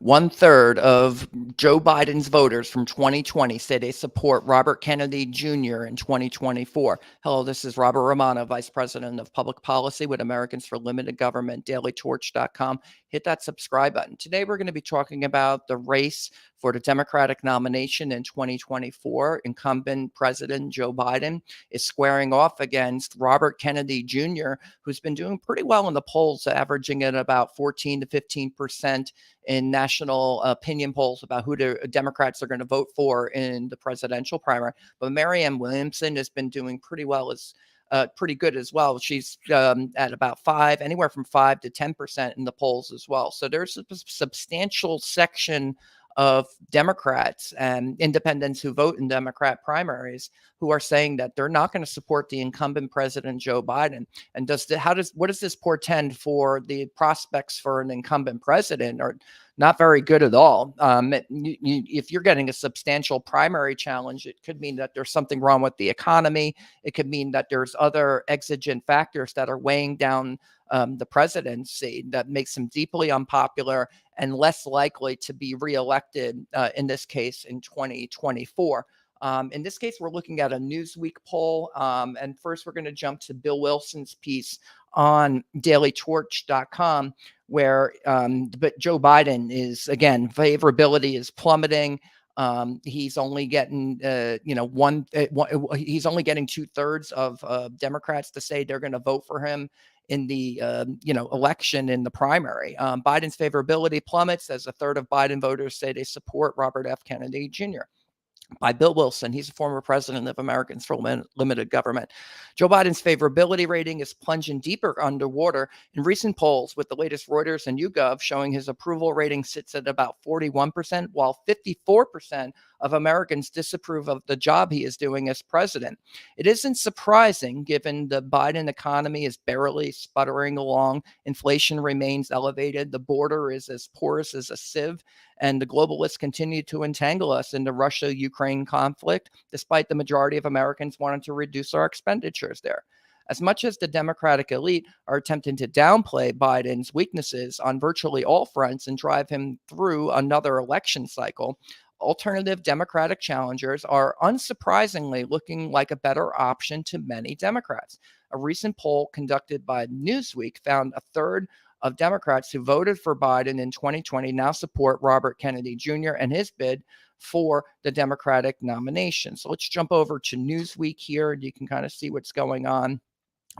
1/3 of Joe Biden's voters from 2020 say they support Robert Kennedy Jr. in 2024. Hello, this is Robert Romano, Vice President of Public Policy with Americans for Limited Government, dailytorch.com. Hit that subscribe button. Today, we're going to be talking about the race for the Democratic nomination in 2024. Incumbent President Joe Biden is squaring off against Robert Kennedy Jr., who's been doing pretty well in the polls, averaging at about 14 to 15% in national opinion polls about who the Democrats are going to vote for in the presidential primary. But Marianne Williamson has been doing pretty well pretty good as well. She's at about anywhere from 5 to 10% in the polls as well. So there's a substantial section of Democrats and independents who vote in Democrat primaries who are saying that they're not going to support the incumbent president Joe Biden. And what does this portend for the prospects for an incumbent president? Or not very good at all. If you're getting a substantial primary challenge, it could mean that there's something wrong with the economy. It could mean that there's other exigent factors that are weighing down the presidency that makes him deeply unpopular and less likely to be reelected in this case in 2024. In this case, we're looking at a Newsweek poll. And first, we're going to jump to Bill Wilson's piece on dailytorch.com, where but Joe Biden is, again, favorability is plummeting. He's only getting, he's only getting 2/3 of Democrats to say they're going to vote for him in the, election in the primary. Biden's favorability plummets as a third of Biden voters say they support Robert F. Kennedy Jr. By Bill Wilson. He's a former president of Americans for Limited Government. Joe Biden's favorability rating is plunging deeper underwater in recent polls, with the latest Reuters and YouGov showing his approval rating sits at about 41%, while 54% of Americans disapprove of the job he is doing as president. It isn't surprising given the Biden economy is barely sputtering along, inflation remains elevated, the border is as porous as a sieve, and the globalists continue to entangle us in the Russia-Ukraine conflict, despite the majority of Americans wanting to reduce our expenditures there. As much as the Democratic elite are attempting to downplay Biden's weaknesses on virtually all fronts and drive him through another election cycle, alternative Democratic challengers are unsurprisingly looking like a better option to many Democrats. A recent poll conducted by Newsweek found a third of Democrats who voted for Biden in 2020 now support Robert Kennedy Jr. and his bid for the Democratic nomination. So let's jump over to Newsweek here, and you can kind of see what's going on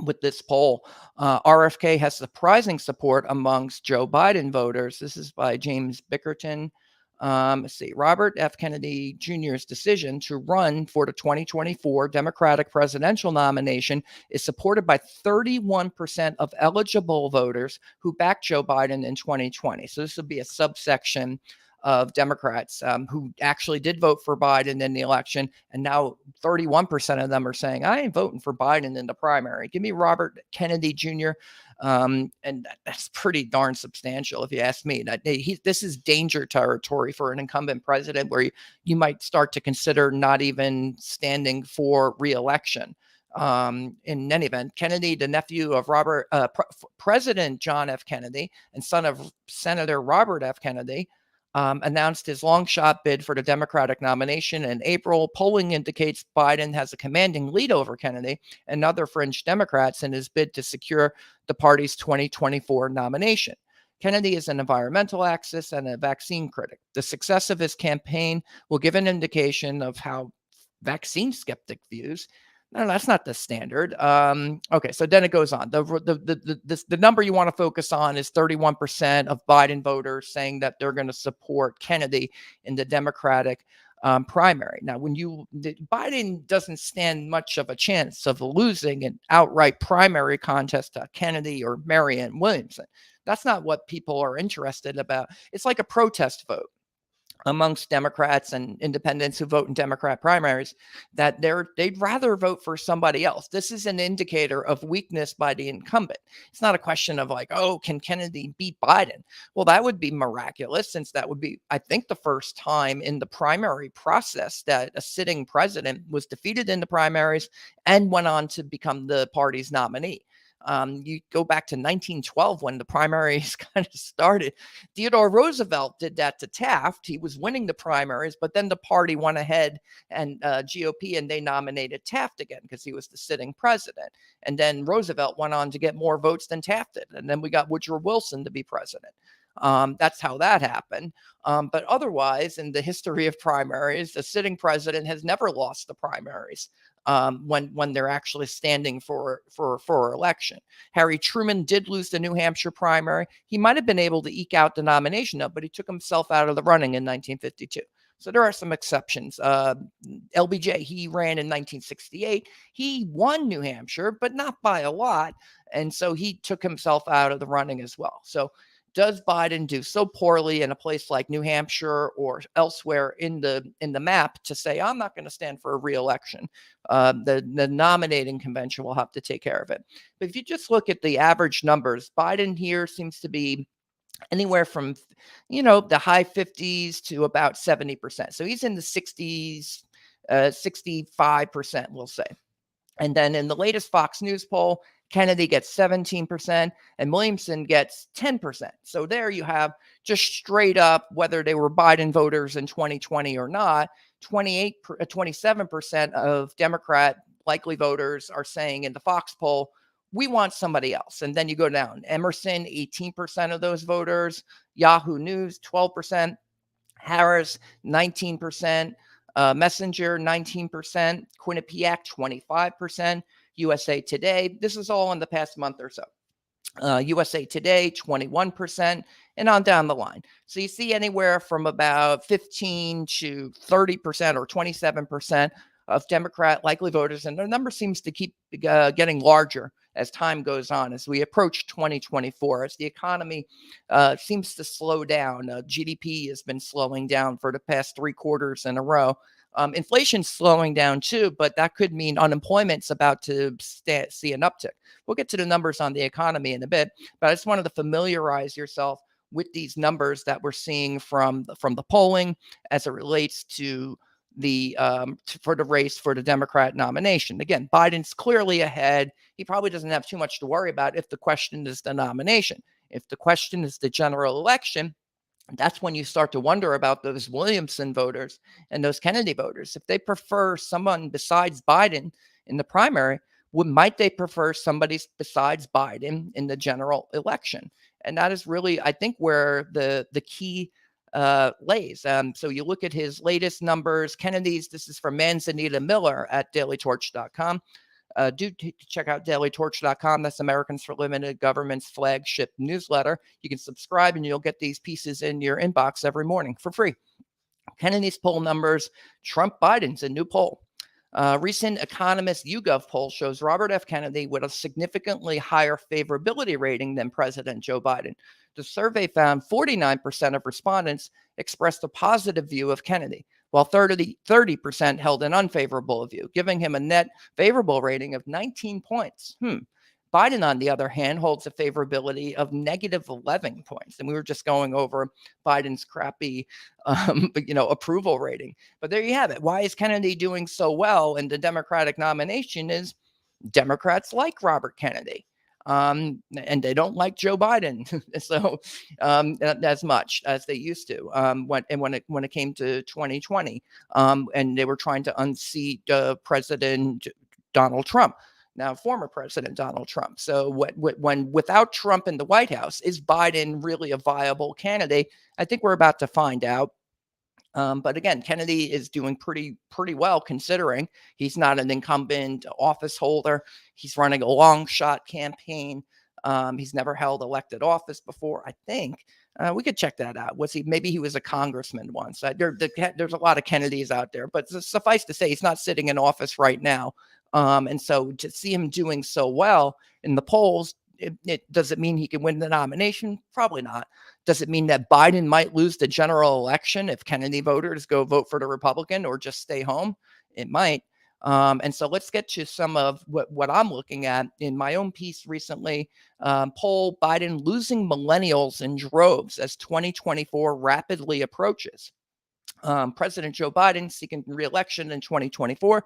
with this poll. RFK has surprising support amongst Joe Biden voters. This is by James Bickerton. Let's see. Robert F. Kennedy Jr.'s decision to run for the 2024 Democratic presidential nomination is supported by 31% of eligible voters who backed Joe Biden in 2020. So this would be a subsection of Democrats who actually did vote for Biden in the election. And now 31% of them are saying, I ain't voting for Biden in the primary. Give me Robert Kennedy Jr. And that's pretty darn substantial, if you ask me. This is danger territory for an incumbent president, where you might start to consider not even standing for reelection. In any event, Kennedy, the nephew of President John F. Kennedy and son of Senator Robert F. Kennedy, announced his long shot bid for the Democratic nomination in April. Polling indicates Biden has a commanding lead over Kennedy and other fringe Democrats in his bid to secure the party's 2024 nomination. Kennedy is an environmental activist and a vaccine critic. The success of his campaign will give an indication of how vaccine skeptic views. No, that's not the standard. Okay, so then it goes on. The number you want to focus on is 31% of Biden voters saying that they're going to support Kennedy in the Democratic primary. Now, Biden doesn't stand much of a chance of losing an outright primary contest to Kennedy or Marianne Williamson. That's not what people are interested about. It's like a protest vote amongst Democrats and independents who vote in Democrat primaries, that they'd rather vote for somebody else. This is an indicator of weakness by the incumbent. It's not a question of like, oh, can Kennedy beat Biden? Well, that would be miraculous, since that would be, I think, the first time in the primary process that a sitting president was defeated in the primaries and went on to become the party's nominee. You go back to 1912 when the primaries kind of started. Theodore Roosevelt did that to Taft. He was winning the primaries, but then the party went ahead and GOP, and they nominated Taft again because he was the sitting president. And then Roosevelt went on to get more votes than Taft did. And then we got Woodrow Wilson to be president. That's how that happened. But otherwise, in the history of primaries, the sitting president has never lost the primaries when they're actually standing for election. Harry Truman did lose the New Hampshire primary. He might have been able to eke out the nomination, but he took himself out of the running in 1952. So there are some exceptions. LBJ, he ran in 1968. He won New Hampshire, but not by a lot. And so he took himself out of the running as well. So does Biden do so poorly in a place like New Hampshire or elsewhere in the map to say, I'm not going to stand for a re-election? The nominating convention will have to take care of it. But if you just look at the average numbers, Biden here seems to be anywhere from, the high 50s to about 70%. So he's in the 60s, 65%, we'll say. And then in the latest Fox News poll, Kennedy gets 17% and Williamson gets 10%. So there you have just straight up, whether they were Biden voters in 2020 or not, 27% of Democrat likely voters are saying in the Fox poll, we want somebody else. And then you go down. Emerson, 18% of those voters. Yahoo News, 12%. Harris, 19%. Messenger, 19%. Quinnipiac, 25%. USA Today, this is all in the past month or so. USA Today, 21%, and on down the line. So you see anywhere from about 15 to 30% or 27% of Democrat likely voters, and the number seems to keep getting larger as time goes on, as we approach 2024, as the economy seems to slow down. GDP has been slowing down for the past 3 quarters in a row. Inflation's slowing down too, but that could mean unemployment's about to see an uptick. We'll get to the numbers on the economy in a bit, but I just wanted to familiarize yourself with these numbers that we're seeing from the polling as it relates to the for the race for the Democrat nomination. Again, Biden's clearly ahead. He probably doesn't have too much to worry about if the question is the nomination. If the question is the general election, that's when you start to wonder about those Williamson voters and those Kennedy voters. If they prefer someone besides Biden in the primary, might they prefer somebody besides Biden in the general election? And that is really, I think, where the key lays. So you look at his latest numbers. Kennedy's, this is from Manzanita Miller at dailytorch.com. Do check out dailytorch.com. That's Americans for Limited Government's flagship newsletter. You can subscribe and you'll get these pieces in your inbox every morning for free. Kennedy's poll numbers, Trump Biden's a new poll. Recent Economist YouGov poll shows Robert F. Kennedy with a significantly higher favorability rating than President Joe Biden. The survey found 49% of respondents expressed a positive view of Kennedy, while 30% held an unfavorable view, giving him a net favorable rating of 19 points. Biden, on the other hand, holds a favorability of negative 11 points. And we were just going over Biden's crappy, approval rating. But there you have it. Why is Kennedy doing so well in the Democratic nomination is Democrats like Robert Kennedy. And they don't like Joe Biden, so as much as they used to. When it came to 2020, and they were trying to unseat President Donald Trump, now former President Donald Trump. So when without Trump in the White House, is Biden really a viable candidate? I think we're about to find out. But again, Kennedy is doing pretty well, considering he's not an incumbent office holder. He's running a long shot campaign. He's never held elected office before, I think. We could check that out. Maybe he was a congressman once. There's a lot of Kennedys out there, but suffice to say, he's not sitting in office right now. And so to see him doing so well in the polls, does it mean he can win the nomination? Probably not. Does it mean that Biden might lose the general election if Kennedy voters go vote for the Republican or just stay home? It might. And so let's get to some of what I'm looking at in my own piece recently. Poll Biden losing millennials in droves as 2024 rapidly approaches. President Joe Biden seeking re-election in 2024.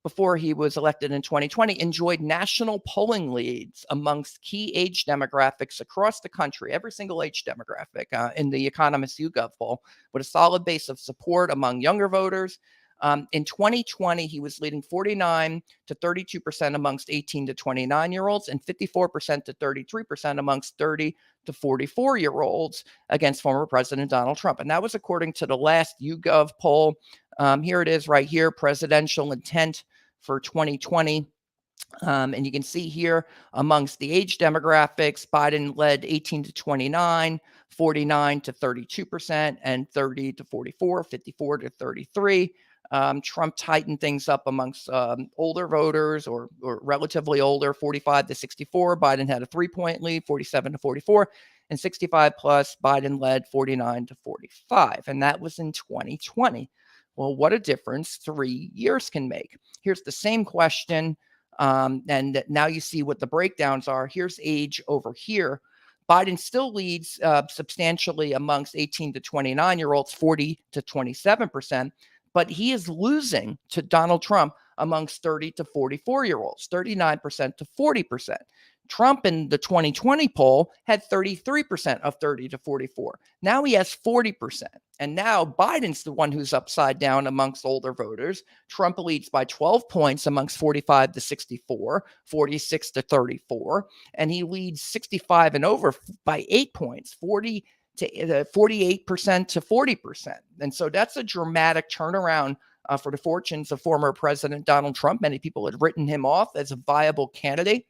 before he was elected in 2020, enjoyed national polling leads amongst key age demographics across the country, every single age demographic in the Economist YouGov poll, with a solid base of support among younger voters. In 2020, he was leading 49 to 32% amongst 18 to 29-year-olds and 54% to 33% amongst 30 to 44-year-olds against former President Donald Trump. And that was according to the last YouGov poll. Here it is right here, presidential intent for 2020. And you can see here amongst the age demographics, Biden led 18 to 29, 49 to 32%, and 30 to 44, 54 to 33. Trump tightened things up amongst older voters or relatively older, 45 to 64. Biden had a 3-point lead, 47 to 44, and 65 plus. Biden led 49 to 45, and that was in 2020. Well, what a difference 3 years can make. Here's the same question, and now you see what the breakdowns are. Here's age over here. Biden still leads substantially amongst 18 to 29-year-olds, 40 to 27%. But he is losing to Donald Trump amongst 30 to 44-year-olds, 39% to 40%. Trump in the 2020 poll had 33% of 30 to 44. Now he has 40%. And now Biden's the one who's upside down amongst older voters. Trump leads by 12 points amongst 45 to 64, 46 to 34. And he leads 65 and over by 8 points, 40 to 48% to 40%. And so that's a dramatic turnaround for the fortunes of former President Donald Trump. Many people had written him off as a viable candidate,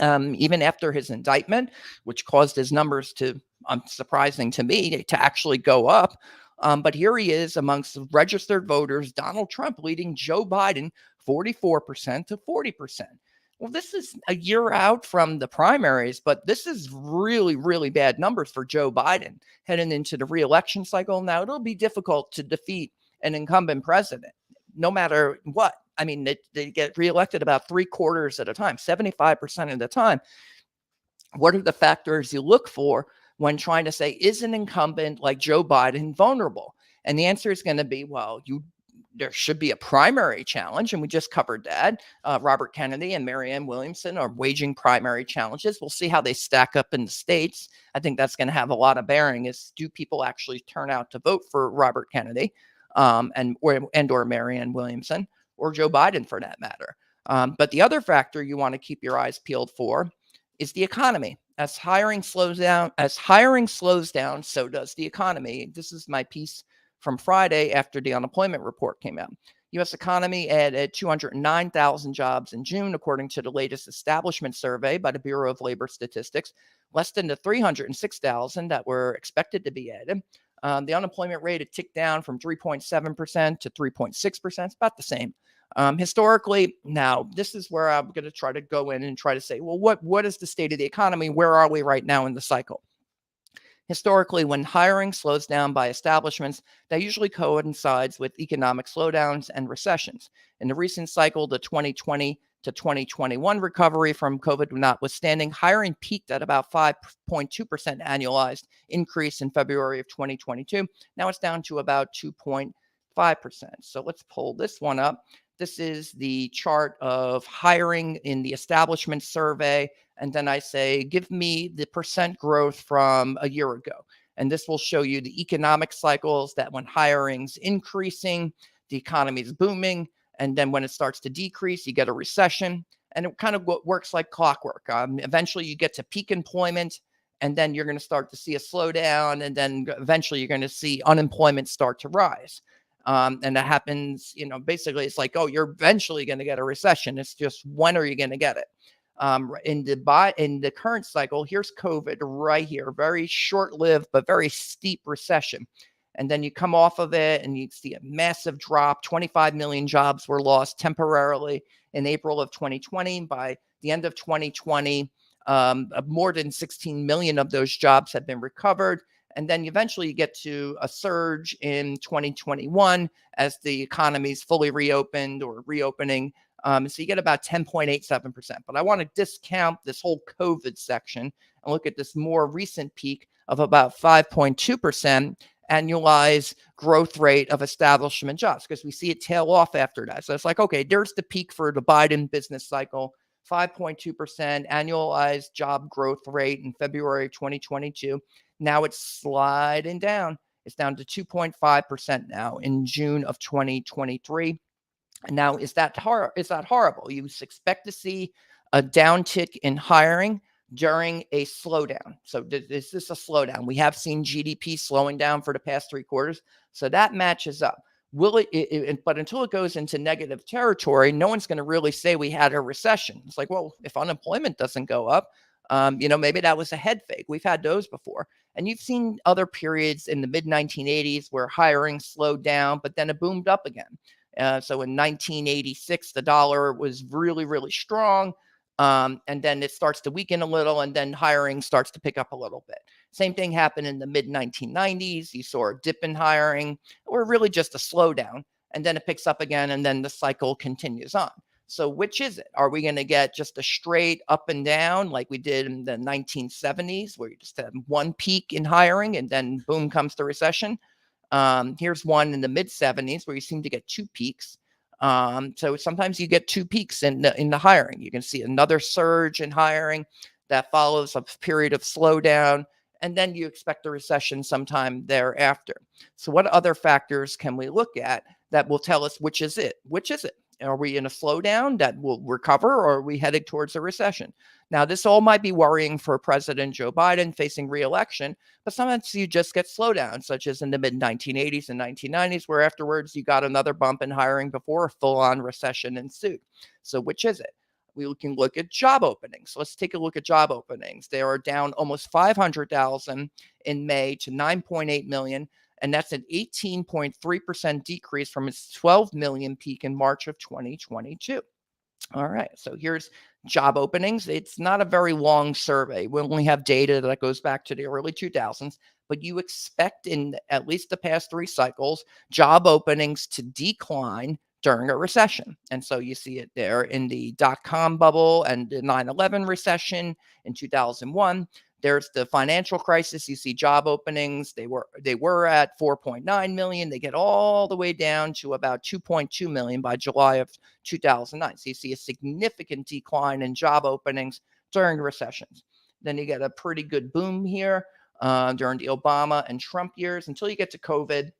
even after his indictment, which caused his numbers to, surprising to me, to actually go up. But here he is amongst registered voters, Donald Trump leading Joe Biden 44% to 40%. Well, this is a year out from the primaries, but this is really, really bad numbers for Joe Biden heading into the reelection cycle. Now, it'll be difficult to defeat an incumbent president, no matter what. I mean, they get reelected about 3/4 at a time, 75% of the time. What are the factors you look for when trying to say, is an incumbent like Joe Biden vulnerable? And the answer is going to be, well, there should be a primary challenge, and we just covered that. Robert Kennedy and Marianne Williamson are waging primary challenges. We'll see how they stack up in the states. I think that's going to have a lot of bearing, is do people actually turn out to vote for Robert Kennedy or Marianne Williamson, or Joe Biden for that matter. But the other factor you want to keep your eyes peeled for is the economy. As hiring slows down, so does the economy. This is my piece from Friday after the unemployment report came out. U.S. economy added 209,000 jobs in June, according to the latest establishment survey by the Bureau of Labor Statistics, less than the 306,000 that were expected to be added. The unemployment rate had ticked down from 3.7% to 3.6%. It's about the same. Historically, now this is where I'm going to try to go in and try to say, well, what is the state of the economy? Where are we right now in the cycle? Historically, when hiring slows down by establishments, that usually coincides with economic slowdowns and recessions. In the recent cycle, the 2020 to 2021 recovery from COVID notwithstanding, hiring peaked at about 5.2% annualized increase in February of 2022. Now it's down to about 2.5%. So let's pull this one up. This is the chart of hiring in the establishment survey. And then I say, give me the percent growth from a year ago. And this will show you the economic cycles that when hiring's increasing, the economy is booming. And then when it starts to decrease, you get a recession. And it kind of works like clockwork. Eventually you get to peak employment, and then you're going to start to see a slowdown. And then eventually you're going to see unemployment start to rise. And that happens, basically it's like, oh, you're eventually going to get a recession. It's just, when are you going to get it? In the current cycle, here's COVID right here, very short-lived, but very steep recession. And then you come off of it and you see a massive drop. 25 million jobs were lost temporarily in April of 2020. By the end of 2020, more than 16 million of those jobs have been recovered. And then eventually you get to a surge in 2021 as the economy is fully reopened or reopening. So you get about 10.87%. But I want to discount this whole COVID section and look at this more recent peak of about 5.2% annualized growth rate of establishment jobs, because we see it tail off after that. So it's like, okay, there's the peak for the Biden business cycle, 5.2% annualized job growth rate in February 2022. Now it's sliding down. It's down to 2.5% now in June of 2023. Now, is that horrible? You expect to see a downtick in hiring during a slowdown. So is this a slowdown? We have seen GDP slowing down for the past 3 quarters. So that matches up. Will it, but until it goes into negative territory, no one's going to really say we had a recession. It's like, well, if unemployment doesn't go up, maybe that was a head fake. We've had those before. And you've seen other periods in the mid 1980s where hiring slowed down, but then it boomed up again. So in 1986, the dollar was really, really strong. And then it starts to weaken a little, and then hiring starts to pick up a little bit. Same thing happened in the mid 1990s. You saw a dip in hiring, or really just a slowdown, and then it picks up again, and then the cycle continues on. So which is it? Are we going to get just a straight up and down like we did in the 1970s, where you just had one peak in hiring and then boom comes the recession? Here's one in the mid 70s where you seem to get two peaks. So sometimes you get two peaks in the hiring. You can see another surge in hiring that follows a period of slowdown, and then you expect a recession sometime thereafter. So what other factors can we look at that will tell us which is it? Which is it? Are we in a slowdown that will recover, or are we headed towards a recession? Now, this all might be worrying for President Joe Biden facing re-election, but sometimes you just get slowdowns, such as in the mid-1980s and 1990s, where afterwards you got another bump in hiring before a full-on recession ensued. So which is it? We can look at job openings. Let's take a look at job openings. They are down almost 500,000 in May to 9.8 million. And that's an 18.3% decrease from its 12 million peak in March of 2022. All right, so here's job openings. It's not a very long survey. We only have data that goes back to the early 2000s, but you expect in at least the past 3 cycles, job openings to decline during a recession. And so you see it there in the dot-com bubble and the 9/11 recession in 2001. There's the financial crisis. You see job openings. They were at 4.9 million. They get all the way down to about 2.2 million by July of 2009. So you see a significant decline in job openings during recessions. Then you get a pretty good boom here during the Obama and Trump years until you get to COVID.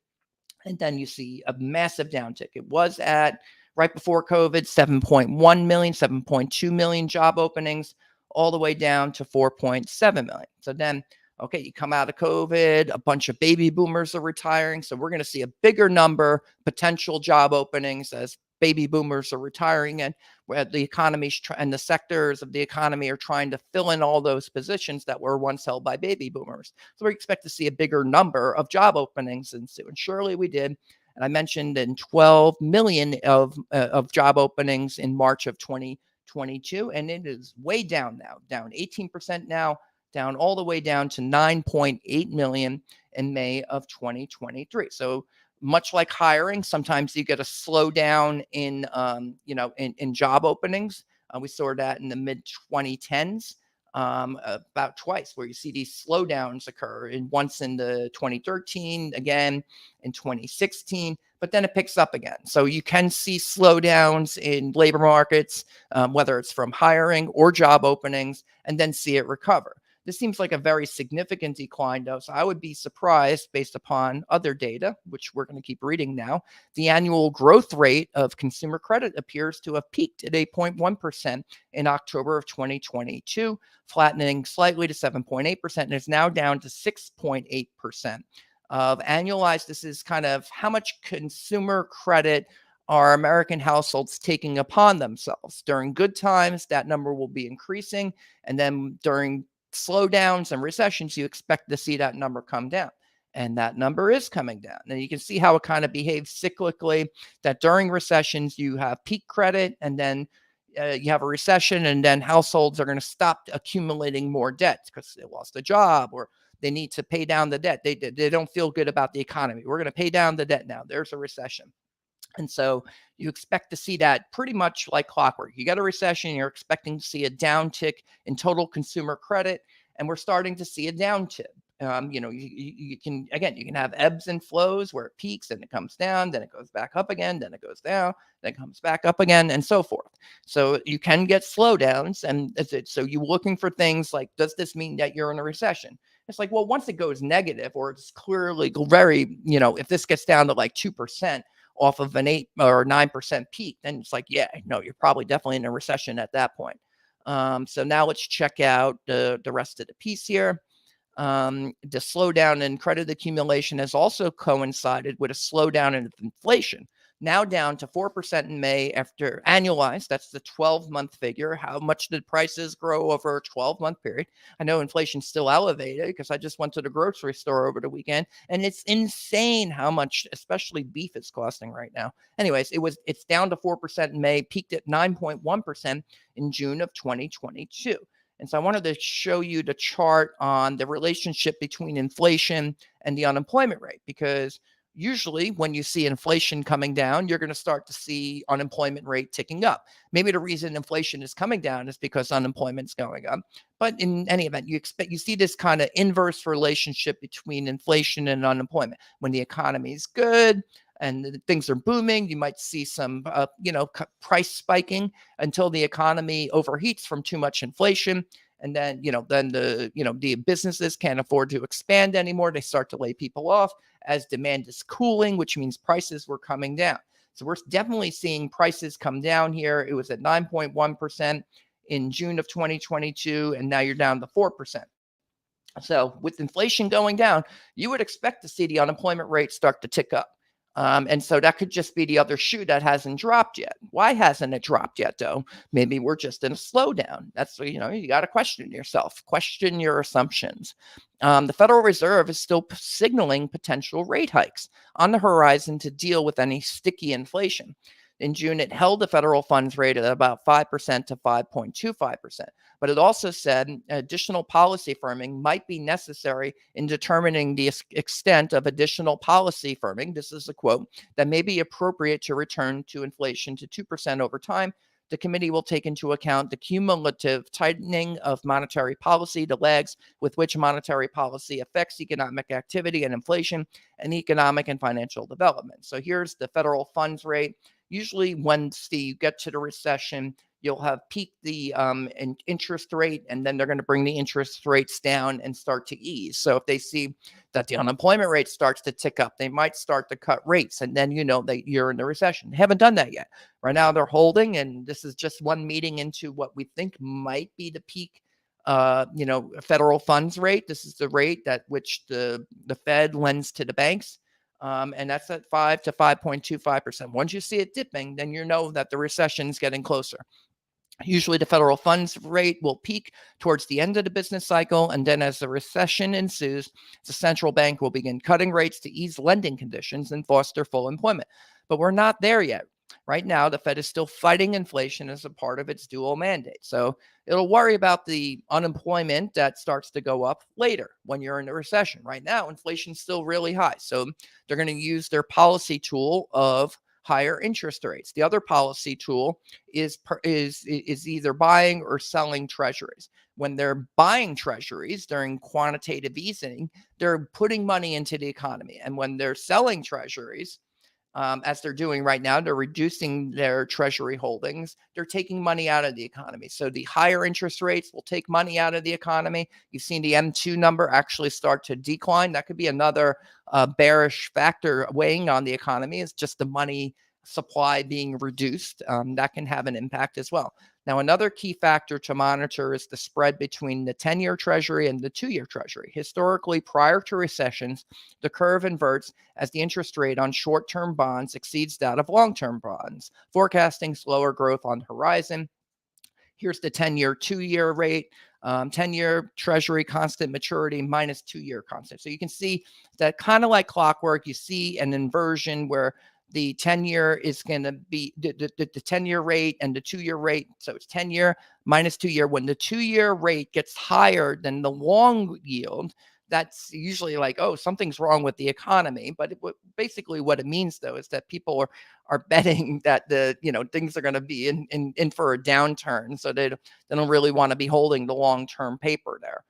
And then you see a massive downtick. It was at, right before COVID, 7.1 million, 7.2 million job openings, all the way down to 4.7 million. So then, okay, you come out of COVID, a bunch of baby boomers are retiring. So we're going to see a bigger number potential job openings as baby boomers are retiring, and where the economy and the sectors of the economy are trying to fill in all those positions that were once held by baby boomers. So we expect to see a bigger number of job openings ensue, and surely we did. And I mentioned in 12 million of job openings in March of 2022, and it is way down now, down 18% now, down all the way down to 9.8 million in May of 2023. So much like hiring, sometimes you get a slowdown in job openings. We saw that in the mid 2010s about twice, where you see these slowdowns occur. And once in the 2013, again in 2016, but then it picks up again. So you can see slowdowns in labor markets, whether it's from hiring or job openings, and then see it recover. This seems like a very significant decline, though, so I would be surprised based upon other data, which we're going to keep reading now. The annual growth rate of consumer credit appears to have peaked at 8.1% in October of 2022, flattening slightly to 7.8%, and is now down to 6.8% of annualized. This is kind of how much consumer credit are American households taking upon themselves. During good times, that number will be increasing, and then during slowdowns and recessions, you expect to see that number come down. And that number is coming down. And you can see how it kind of behaves cyclically, that during recessions, you have peak credit, and then you have a recession, and then households are going to stop accumulating more debt because they lost a job or they need to pay down the debt. They don't feel good about the economy. We're going to pay down the debt now. There's a recession. And so you expect to see that pretty much like clockwork. You get a recession, you're expecting to see a downtick in total consumer credit, and we're starting to see a downtick. You can, again, you can have ebbs and flows where it peaks and it comes down, then it goes back up again, then it goes down, then it comes back up again, and so forth. So you can get slowdowns. And so you're looking for things like, does this mean that you're in a recession? It's like, well, once it goes negative, or it's clearly very, if this gets down to like 2% off of an 8 or 9% peak, then it's like, yeah, no, you're probably definitely in a recession at that point. So now let's check out the rest of the piece here. The slowdown in credit accumulation has also coincided with a slowdown in inflation, now down to 4% in May after annualized. That's the 12-month figure. How much did prices grow over a 12-month period? I know inflation's still elevated because I just went to the grocery store over the weekend, and it's insane how much, especially beef, is costing right now. Anyways, it's down to 4% in May, peaked at 9.1% in June of 2022. And so I wanted to show you the chart on the relationship between inflation and the unemployment rate, because usually when you see inflation coming down, you're going to start to see unemployment rate ticking up. Maybe the reason inflation is coming down is because unemployment's going up. But in any event, you see this kind of inverse relationship between inflation and unemployment. When the economy is good and things are booming, you might see some, price spiking until the economy overheats from too much inflation. And then, the businesses can't afford to expand anymore. They start to lay people off as demand is cooling, which means prices were coming down. So we're definitely seeing prices come down here. It was at 9.1% in June of 2022, and now you're down to 4%. So with inflation going down, you would expect to see the unemployment rate start to tick up. And so that could just be the other shoe that hasn't dropped yet. Why hasn't it dropped yet, though? Maybe we're just in a slowdown. That's, you got to question yourself, question your assumptions. The Federal Reserve is still signaling potential rate hikes on the horizon to deal with any sticky inflation. In June, it held the federal funds rate at about 5% to 5.25%. But it also said additional policy firming might be necessary in determining the extent of additional policy firming. This is a quote, that may be appropriate to return to inflation to 2% over time. The committee will take into account the cumulative tightening of monetary policy, the lags with which monetary policy affects economic activity and inflation, and economic and financial development. So here's the federal funds rate. Usually once you get to the recession, you'll have peaked the interest rate, and then they're going to bring the interest rates down and start to ease. So if they see that the unemployment rate starts to tick up, they might start to cut rates, and then you know that you're in the recession. They haven't done that yet. Right now they're holding, and this is just one meeting into what we think might be the peak federal funds rate. This is the rate at which the Fed lends to the banks. And that's at 5 to 5.25%. Once you see it dipping, then you know that the recession is getting closer. Usually the federal funds rate will peak towards the end of the business cycle, and then as the recession ensues, the central bank will begin cutting rates to ease lending conditions and foster full employment. But we're not there yet. Right now, the Fed is still fighting inflation as a part of its dual mandate. So it'll worry about the unemployment that starts to go up later when you're in a recession. Right now, inflation's still really high. So they're going to use their policy tool of higher interest rates. The other policy tool is either buying or selling treasuries. When they're buying treasuries during quantitative easing, they're putting money into the economy. And when they're selling treasuries, as they're doing right now, they're reducing their treasury holdings. They're taking money out of the economy. So the higher interest rates will take money out of the economy. You've seen the M2 number actually start to decline. That could be another bearish factor weighing on the economy, is just the money supply being reduced. That can have an impact as well. Now, another key factor to monitor is the spread between the 10-year Treasury and the 2-year Treasury. Historically, prior to recessions, the curve inverts as the interest rate on short-term bonds exceeds that of long-term bonds, forecasting slower growth on the horizon. Here's the 10-year, 2-year rate, 10-year Treasury constant maturity minus 2-year constant. So you can see that kind of like clockwork, you see an inversion where the 10-year is going to be the 10-year rate and the 2-year rate. So it's 10-year minus 2-year. When the 2-year rate gets higher than the long yield, that's usually like, oh, something's wrong with the economy. But basically what it means, though, is that people are betting that things are going to be in for a downturn. So they don't really want to be holding the long-term paper there.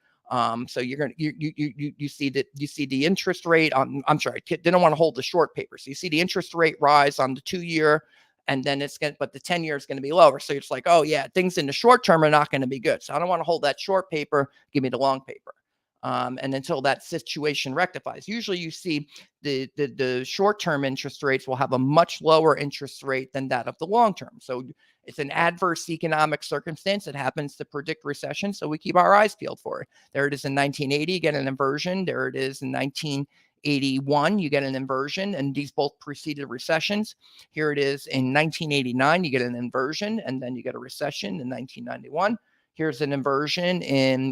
So you're gonna you see that you see the interest rate on. I'm sorry, they don't want to hold the short paper. So you see the interest rate rise on the 2-year, and then but the 10-year is going to be lower. So it's like, oh yeah, things in the short term are not going to be good. So I don't want to hold that short paper. Give me the long paper. And until that situation rectifies, usually you see the short-term interest rates will have a much lower interest rate than that of the long-term. So it's an adverse economic circumstance that happens to predict recession. So we keep our eyes peeled for it. There it is in 1980, you get an inversion. There it is in 1981, you get an inversion, and these both preceded recessions. Here it is in 1989, you get an inversion, and then you get a recession in 1991. Here's an inversion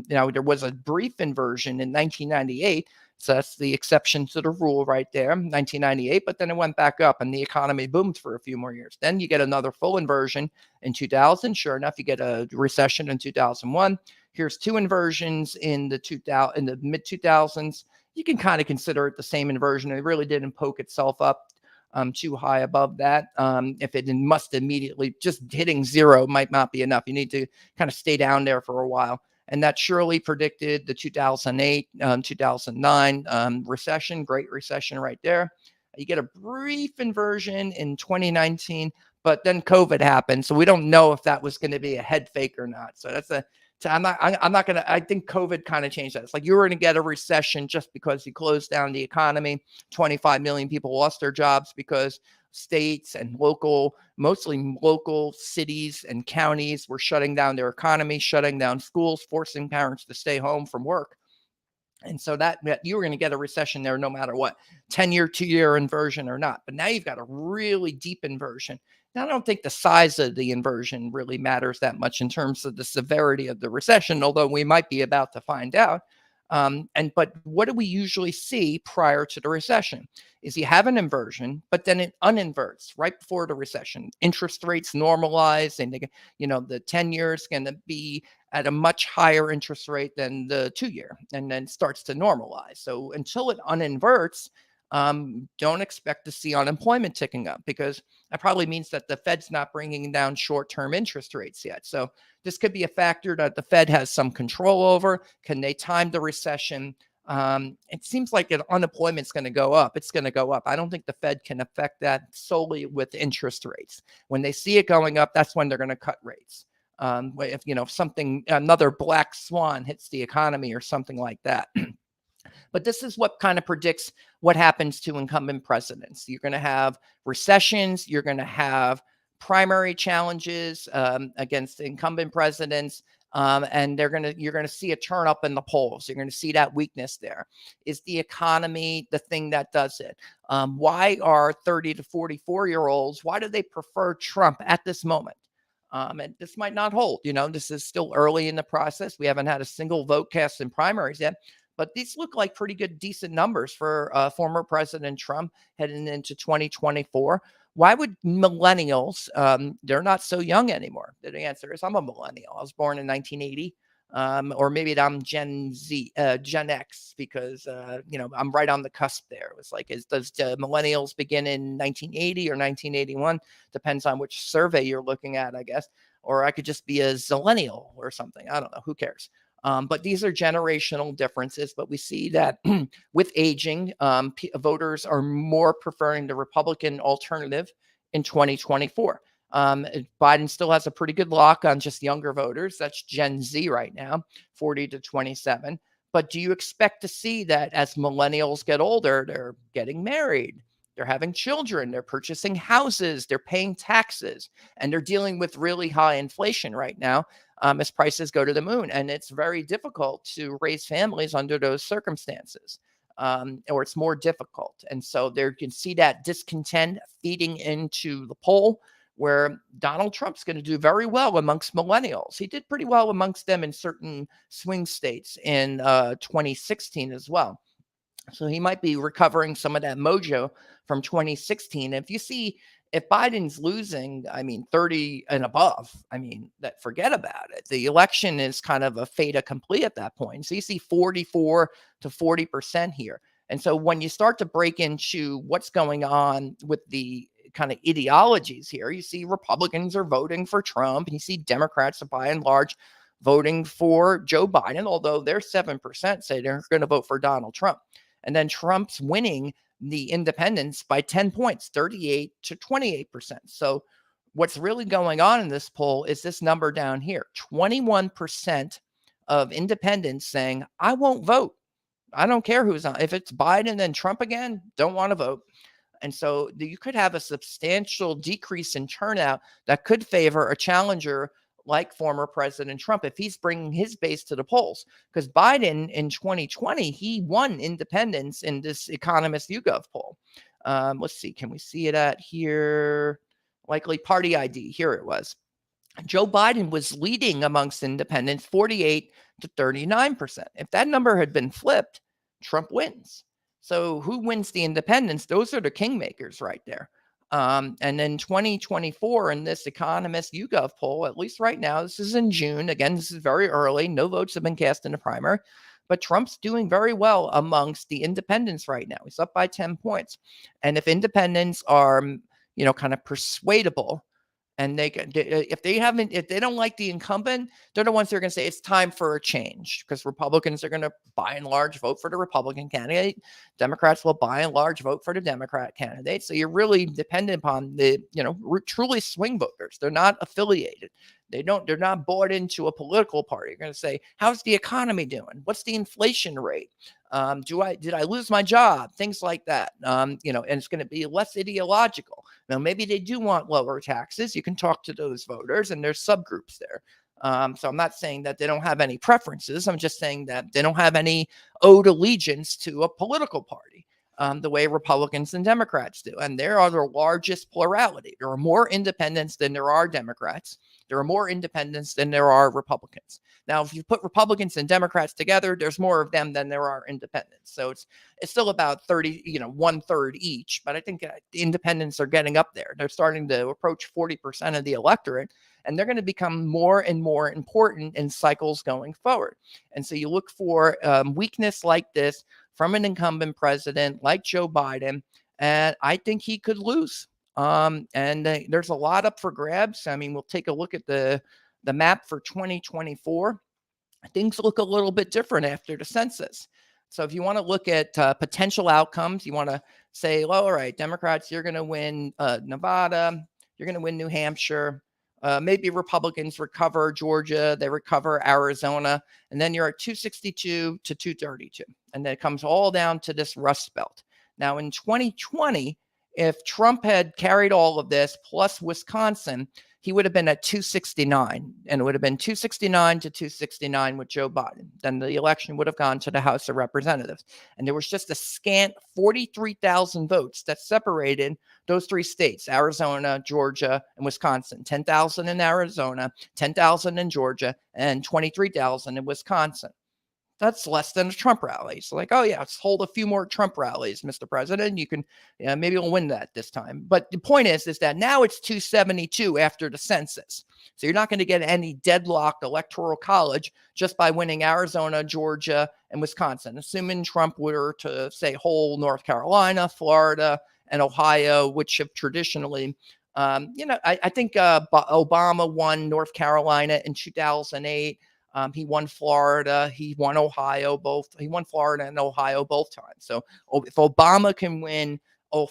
there was a brief inversion in 1998. So that's the exception to the rule right there, 1998. But then it went back up and the economy boomed for a few more years. Then you get another full inversion in 2000. Sure enough, you get a recession in 2001. Here's two inversions in the mid 2000s. You can kind of consider it the same inversion. It really didn't poke itself up too high above that. If it must immediately, just hitting zero might not be enough. You need to kind of stay down there for a while. And that surely predicted the 2008, 2009 recession, Great Recession right there. You get a brief inversion in 2019, but then COVID happened. So we don't know if that was going to be a head fake or not. So I'm not going to, I think COVID kind of changed that. It's like you were going to get a recession just because you closed down the economy. 25 million people lost their jobs because states and mostly local cities and counties were shutting down their economy, shutting down schools, forcing parents to stay home from work. And so that you were going to get a recession there no matter what, 10-year, 2-year inversion or not. But now you've got a really deep inversion. Now, I don't think the size of the inversion really matters that much in terms of the severity of the recession, although we might be about to find out. But what do we usually see prior to the recession? Is you have an inversion, but then it uninverts right before the recession. Interest rates normalize, and the 10-year is going to be at a much higher interest rate than the 2-year, and then starts to normalize. So until it uninverts, don't expect to see unemployment ticking up, because that probably means that the Fed's not bringing down short-term interest rates yet. So this could be a factor that the Fed has some control over. Can they time the recession? It seems like unemployment's going to go up. It's going to go up. I don't think the Fed can affect that solely with interest rates. When they see it going up, that's when they're going to cut rates. If another black swan hits the economy or something like that. But this is what kind of predicts what happens to incumbent presidents. You're going to have recessions. You're going to have primary challenges against incumbent presidents. And you're going to see a turn up in the polls. You're going to see that weakness there. Is the economy the thing that does it? Why are 30 to 44-year-olds, why do they prefer Trump at this moment? And this might not hold. This is still early in the process. We haven't had a single vote cast in primaries yet. But these look like pretty good, decent numbers for former President Trump heading into 2024. Why would millennials, they're not so young anymore? The answer is I'm a millennial. I was born in 1980. Or maybe I'm Gen X, because, I'm right on the cusp there. It was like, does millennials begin in 1980 or 1981? Depends on which survey you're looking at, I guess. Or I could just be a zillennial or something. I don't know. Who cares? But these are generational differences. But we see that with aging, voters are more preferring the Republican alternative in 2024. Biden still has a pretty good lock on just younger voters. That's Gen Z right now, 40 to 27. But do you expect to see that as millennials get older, they're getting married, they're having children, they're purchasing houses, they're paying taxes, and they're dealing with really high inflation right now as prices go to the moon. And it's very difficult to raise families under those circumstances, or it's more difficult. And so there you can see that discontent feeding into the poll, where Donald Trump's going to do very well amongst millennials. He did pretty well amongst them in certain swing states in 2016 as well. So he might be recovering some of that mojo from 2016. If Biden's losing, 30 and above, forget about it. The election is kind of a fait accompli at that point. So you see 44 to 40% here. And so when you start to break into what's going on with the kind of ideologies here, you see Republicans are voting for Trump, and you see Democrats are by and large voting for Joe Biden, although they're 7% say they're going to vote for Donald Trump. And then Trump's winning the independents by 10 points, 38 to 28%. So what's really going on in this poll is this number down here, 21% of independents saying, I won't vote. I don't care who's on. If it's Biden and Trump again, don't want to vote. And so you could have a substantial decrease in turnout that could favor a challenger like former President Trump if he's bringing his base to the polls. Because Biden in 2020, he won independents in this Economist YouGov poll. Let's see, can we see it at here? Likely party ID. Here it was. Joe Biden was leading amongst independents 48 to 39%. If that number had been flipped, Trump wins. So who wins the independents? Those are the kingmakers right there. And in 2024, in this Economist YouGov poll, at least right now, this is in June. Again, this is very early. No votes have been cast in the primary, but Trump's doing very well amongst the independents right now. He's up by 10 points. And if independents are, kind of persuadable, and if they don't like the incumbent, they're the ones that are going to say it's time for a change, because Republicans are going to by and large vote for the Republican candidate. Democrats will by and large vote for the Democrat candidate. So you're really dependent upon the, truly swing voters. They're not affiliated. They're not bought into a political party. You're going to say, how's the economy doing? What's the inflation rate? Did I lose my job? Things like that. And it's going to be less ideological. Now, maybe they do want lower taxes. You can talk to those voters, and there's subgroups there. So I'm not saying that they don't have any preferences. I'm just saying that they don't have any owed allegiance to a political party, the way Republicans and Democrats do. And they are the largest plurality. There are more independents than there are Democrats. There are more independents than there are Republicans. Now, if you put Republicans and Democrats together, there's more of them than there are independents. So it's still about 30, 1/3 each. But I think the independents are getting up there. They're starting to approach 40% of the electorate, and they're going to become more and more important in cycles going forward. And so you look for weakness like this from an incumbent president like Joe Biden, and I think he could lose. There's a lot up for grabs. I mean, we'll take a look at the map for 2024. Things look a little bit different after the census. So if you want to look at potential outcomes, you want to say, well, all right, Democrats, you're going to win Nevada, you're going to win New Hampshire. Maybe Republicans recover Georgia, they recover Arizona, and then you're at 262 to 232. And then it comes all down to this Rust Belt. Now, in 2020, if Trump had carried all of this plus Wisconsin, he would have been at 269, and it would have been 269 to 269 with Joe Biden. Then the election would have gone to the House of Representatives. And there was just a scant 43,000 votes that separated those three states, Arizona, Georgia, and Wisconsin. 10,000 in Arizona, 10,000 in Georgia, and 23,000 in Wisconsin. That's less than a Trump rally. So like, oh yeah, let's hold a few more Trump rallies, Mr. President. You can, maybe we'll win that this time. But the point is that now it's 272 after the census. So you're not going to get any deadlocked electoral college just by winning Arizona, Georgia, and Wisconsin, assuming Trump were to say hold North Carolina, Florida, and Ohio, which have traditionally, I think Obama won North Carolina in 2008. He won Florida. He won Ohio both. He won Florida and Ohio both times. So if Obama can win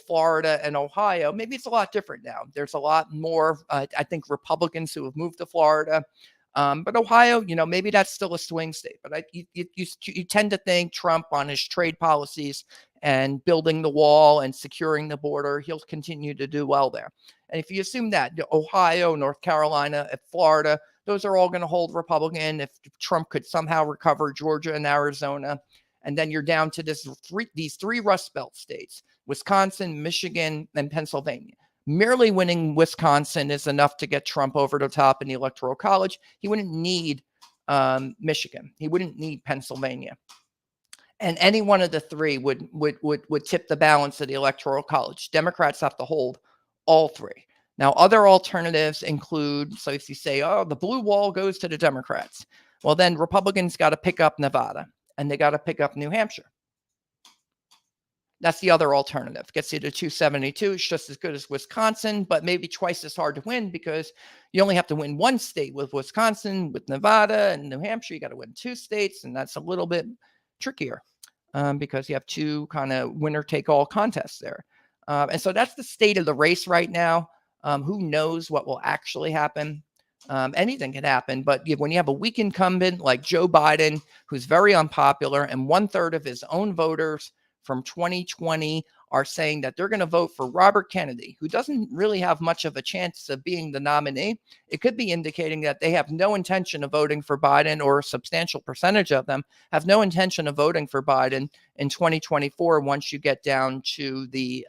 Florida and Ohio, maybe it's a lot different now. There's a lot more, I think, Republicans who have moved to Florida. But Ohio, maybe that's still a swing state. But you tend to think Trump on his trade policies and building the wall and securing the border, he'll continue to do well there. And if you assume that Ohio, North Carolina, Florida, those are all going to hold Republican. If Trump could somehow recover Georgia and Arizona, and then you're down to these three Rust Belt states, Wisconsin, Michigan, and Pennsylvania. Merely winning Wisconsin is enough to get Trump over the top in the Electoral College. He wouldn't need Michigan. He wouldn't need Pennsylvania. And any one of the three would tip the balance of the Electoral College. Democrats have to hold all three. Now, other alternatives include, so if you say, oh, the blue wall goes to the Democrats, well, then Republicans got to pick up Nevada, and they got to pick up New Hampshire. That's the other alternative. Gets you to 272. It's just as good as Wisconsin, but maybe twice as hard to win because you only have to win one state with Wisconsin, with Nevada and New Hampshire. You got to win 2 states, and that's a little bit trickier because you have two kind of winner-take-all contests there. And so that's the state of the race right now. Who knows what will actually happen? Anything can happen, but when you have a weak incumbent like Joe Biden, who's very unpopular, and 1/3 of his own voters from 2020 are saying that they're going to vote for Robert Kennedy, who doesn't really have much of a chance of being the nominee, it could be indicating that they have no intention of voting for Biden, or a substantial percentage of them have no intention of voting for Biden in 2024 once you get down to the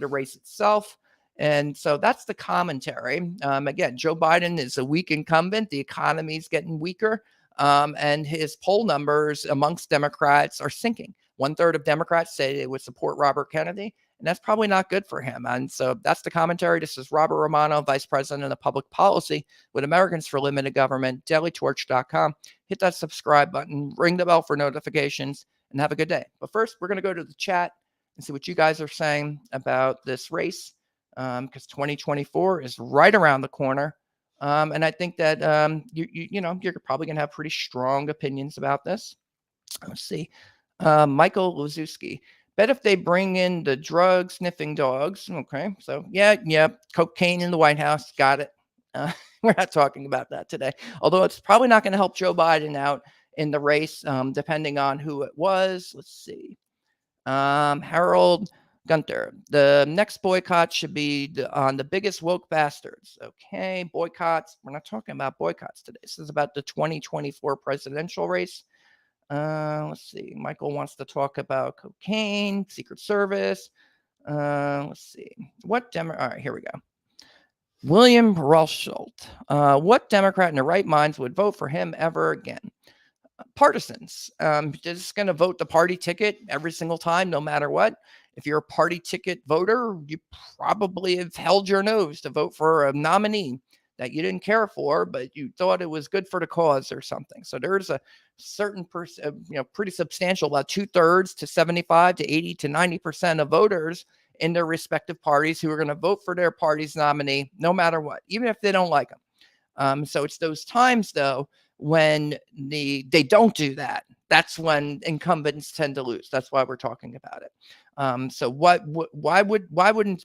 race itself. And so that's the commentary. Again, Joe Biden is a weak incumbent. The economy is getting weaker, and his poll numbers amongst Democrats are sinking. 1/3 of Democrats say they would support Robert Kennedy, and that's probably not good for him. And so that's the commentary. This is Robert Romano, Vice President of Public Policy with Americans for Limited Government, dailytorch.com. Hit that subscribe button, ring the bell for notifications, and have a good day. But first, we're going to go to the chat and see what you guys are saying about this race, because 2024 is right around the corner. And I think that you're probably going to have pretty strong opinions about this. Let's see. Michael Lazuski. Bet if they bring in the drug sniffing dogs. Okay. So yeah. Cocaine in the White House. Got it. We're not talking about that today. Although it's probably not going to help Joe Biden out in the race, depending on who it was. Let's see. Harold Gunter. The next boycott should be on the biggest woke bastards. Okay. Boycotts. We're not talking about boycotts today. This is about the 2024 presidential race. Let's see. Michael wants to talk about cocaine, Secret Service. Let's see. All right, here we go. William Ralsholt. What Democrat in their right minds would vote for him ever again? Partisans. Just going to vote the party ticket every single time, no matter what. If you're a party ticket voter, you probably have held your nose to vote for a nominee that you didn't care for, but you thought it was good for the cause or something. So there's a certain pretty substantial, about 2/3 to 75 to 80 to 90% of voters in their respective parties who are going to vote for their party's nominee, no matter what, even if they don't like them. So it's those times, though, when they don't do that. That's when incumbents tend to lose. That's why we're talking about it. So why wouldn't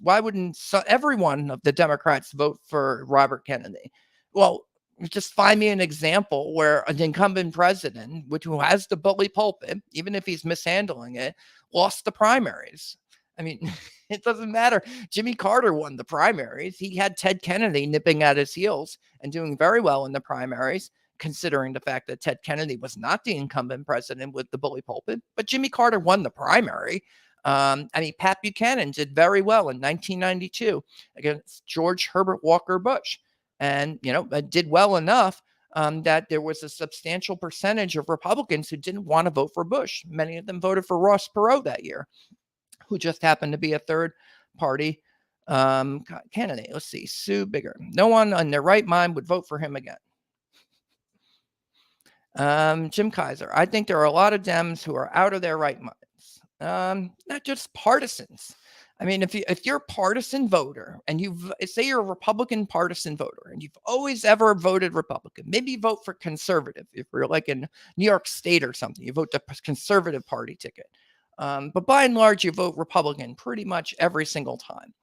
every one of the Democrats vote for Robert Kennedy? Well, just find me an example where an incumbent president, who has the bully pulpit, even if he's mishandling it, lost the primaries. I mean, it doesn't matter. Jimmy Carter won the primaries. He had Ted Kennedy nipping at his heels and doing very well in the primaries, considering the fact that Ted Kennedy was not the incumbent president with the bully pulpit, but Jimmy Carter won the primary. Pat Buchanan did very well in 1992 against George Herbert Walker Bush, and did well enough that there was a substantial percentage of Republicans who didn't want to vote for Bush. Many of them voted for Ross Perot that year, who just happened to be a third party candidate. Let's see, Sue Bigger. No one in their right mind would vote for him again. Jim Kaiser. I think there are a lot of Dems who are out of their right minds. Not just partisans. I mean, if you're a partisan voter and say you're a Republican partisan voter and you've always ever voted Republican, maybe you vote for conservative. If you're like in New York State or something, you vote the conservative party ticket. But by and large, you vote Republican pretty much every single time.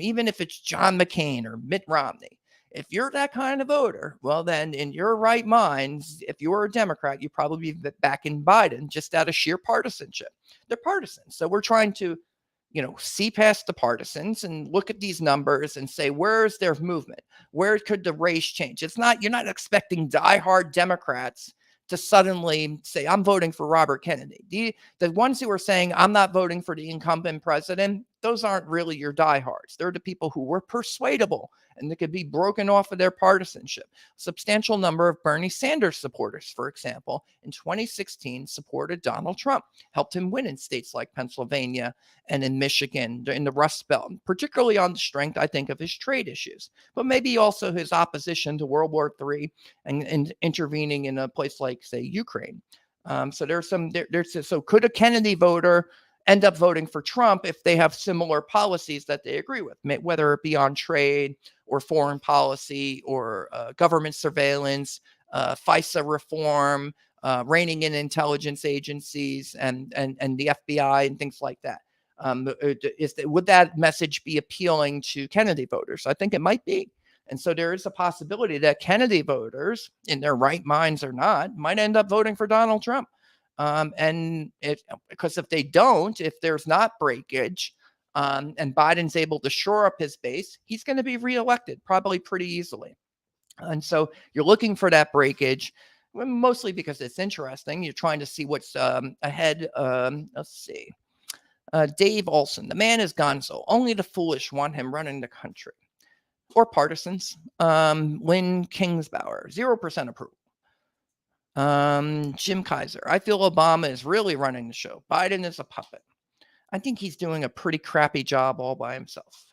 Even if it's John McCain or Mitt Romney. If you're that kind of voter, well, then in your right minds, if you were a Democrat, you'd probably be backing Biden just out of sheer partisanship. They're partisans. So we're trying to, see past the partisans and look at these numbers and say, where's their movement? Where could the race change? You're not expecting diehard Democrats to suddenly say, I'm voting for Robert Kennedy. The ones who are saying, I'm not voting for the incumbent president, those aren't really your diehards. They're the people who were persuadable and they could be broken off of their partisanship. A substantial number of Bernie Sanders supporters, for example, in 2016 supported Donald Trump, helped him win in states like Pennsylvania and in Michigan, in the Rust Belt, particularly on the strength, I think, of his trade issues, but maybe also his opposition to World War III and intervening in a place like, say, Ukraine. So so could a Kennedy voter end up voting for Trump if they have similar policies that they agree with, whether it be on trade or foreign policy or government surveillance, FISA reform, reining in intelligence agencies and the FBI and things like that. Would that message be appealing to Kennedy voters? I think it might be. And so there is a possibility that Kennedy voters, in their right minds or not, might end up voting for Donald Trump. Because if they don't, if there's not breakage, and Biden's able to shore up his base, he's going to be reelected probably pretty easily. And so you're looking for that breakage, mostly because it's interesting. You're trying to see what's ahead. Let's see. Dave Olson, the man is gonzo. Only the foolish want him running the country. Or partisans. Lynn Kingsbauer, 0% approval. Jim Kaiser, I feel Obama is really running the show. Biden is a puppet. I think he's doing a pretty crappy job all by himself.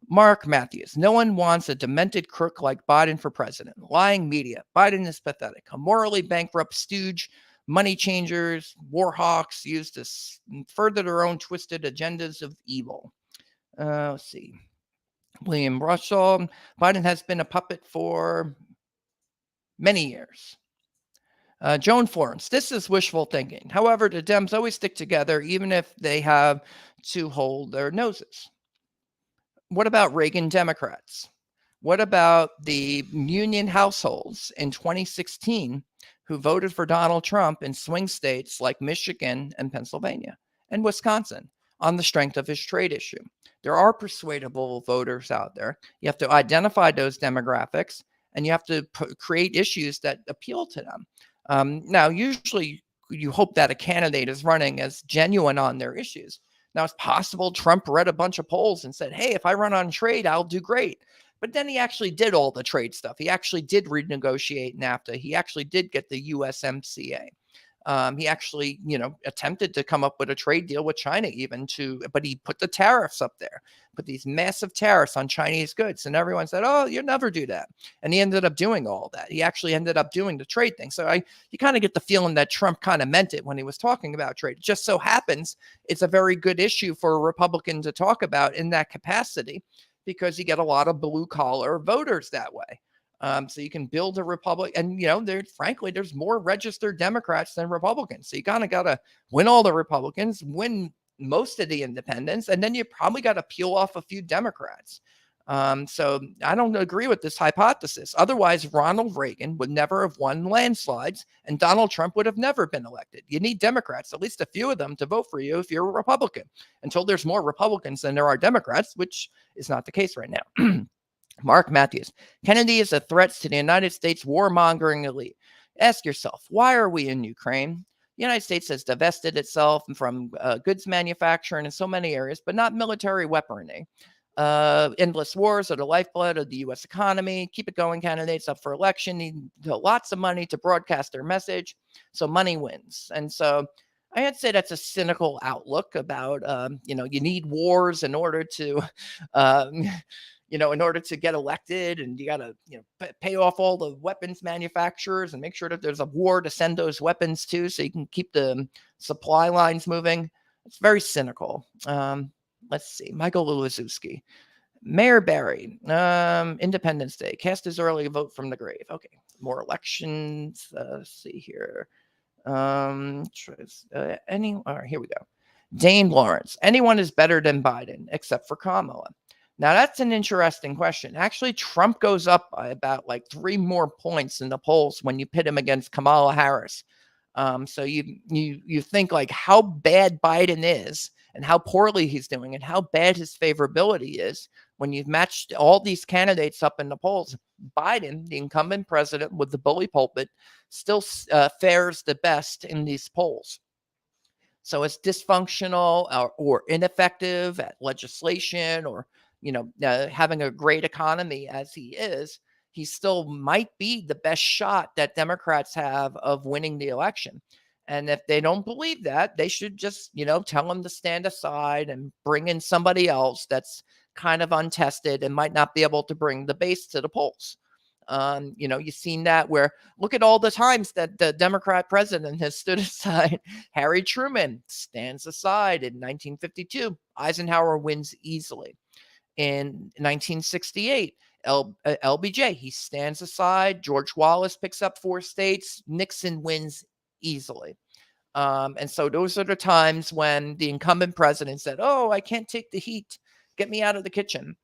Mark Matthews, no one wants a demented crook like Biden for president. Lying media. Biden is pathetic. A morally bankrupt stooge. Money changers, war hawks used to further their own twisted agendas of evil. Let's see. William Russell, Biden has been a puppet for many years. Joan Florence, this is wishful thinking. However, the Dems always stick together even if they have to hold their noses. What about Reagan Democrats? What about the union households in 2016 who voted for Donald Trump in swing states like Michigan and Pennsylvania and Wisconsin on the strength of his trade issue? There are persuadable voters out there. You have to identify those demographics and you have to create issues that appeal to them. Now, usually you hope that a candidate is running as genuine on their issues. Now, it's possible Trump read a bunch of polls and said, hey, if I run on trade, I'll do great. But then he actually did all the trade stuff. He actually did renegotiate NAFTA. He actually did get the USMCA. He actually, attempted to come up with a trade deal with China but he put the tariffs up there, put these massive tariffs on Chinese goods. And everyone said, oh, you'll never do that. And he ended up doing all that. He actually ended up doing the trade thing. So you kind of get the feeling that Trump kind of meant it when he was talking about trade. It just so happens it's a very good issue for a Republican to talk about in that capacity because you get a lot of blue collar voters that way. So you can build a republic, and there's more registered Democrats than Republicans. So you kind of got to win all the Republicans, win most of the independents, and then you probably got to peel off a few Democrats. So I don't agree with this hypothesis. Otherwise, Ronald Reagan would never have won landslides, and Donald Trump would have never been elected. You need Democrats, at least a few of them, to vote for you if you're a Republican. Until there's more Republicans than there are Democrats, which is not the case right now. Mark Matthews, Kennedy is a threat to the United States warmongering elite. Ask yourself, why are we in Ukraine? The United States has divested itself from goods manufacturing in so many areas, but not military weaponry. Endless wars are the lifeblood of the U.S. economy. Keep it going, candidates up for election need lots of money to broadcast their message, so money wins. And so I'd say that's a cynical outlook about, you need wars in order to in order to get elected, and you got to, pay off all the weapons manufacturers and make sure that there's a war to send those weapons to so you can keep the supply lines moving. It's very cynical. Let's see. Michael Lewaszewski. Mayor Barry, Independence Day. Cast his early vote from the grave. Okay. More elections. Let's see here. All right, here we go. Dane Lawrence. Anyone is better than Biden except for Kamala. Now, that's an interesting question. Actually, Trump goes up by about 3 more points in the polls when you pit him against Kamala Harris. So you think how bad Biden is and how poorly he's doing and how bad his favorability is when you've matched all these candidates up in the polls. Biden, the incumbent president with the bully pulpit, still fares the best in these polls. So it's dysfunctional or ineffective at legislation or having a great economy as he is, he still might be the best shot that Democrats have of winning the election. And if they don't believe that, they should just, tell him to stand aside and bring in somebody else that's kind of untested and might not be able to bring the base to the polls. You've seen that where look at all the times that the Democrat president has stood aside. Harry Truman stands aside in 1952. Eisenhower wins easily. In 1968, LBJ, he stands aside. George Wallace picks up 4 states. Nixon wins easily. And so those are the times when the incumbent president said, "Oh, I can't take the heat. Get me out of the kitchen."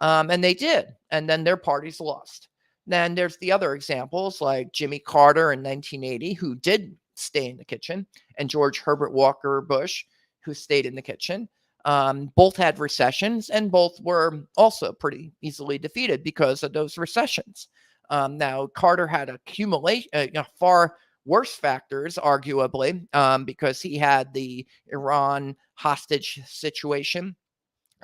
And they did. And then their parties lost. Then there's the other examples like Jimmy Carter in 1980, who did stay in the kitchen, and George Herbert Walker Bush, who stayed in the kitchen. Both had recessions, and both were also pretty easily defeated because of those recessions. Now, Carter had far worse factors, arguably, because he had the Iran hostage situation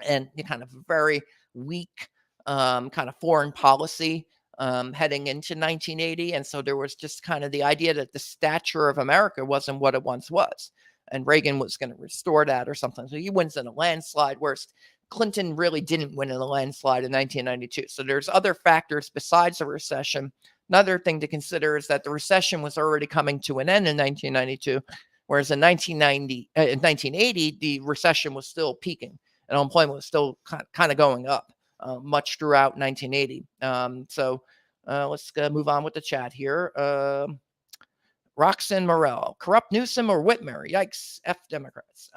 and kind of very weak kind of foreign policy heading into 1980. And so there was just kind of the idea that the stature of America wasn't what it once was. And Reagan was going to restore that or something. So he wins in a landslide, whereas Clinton really didn't win in a landslide in 1992. So there's other factors besides the recession. Another thing to consider is that the recession was already coming to an end in 1992, whereas in 1980, the recession was still peaking and unemployment was still kind of going up much throughout 1980. Let's move on with the chat here. Roxanne Morel, corrupt Newsom or Whitmer? Yikes, F Democrats.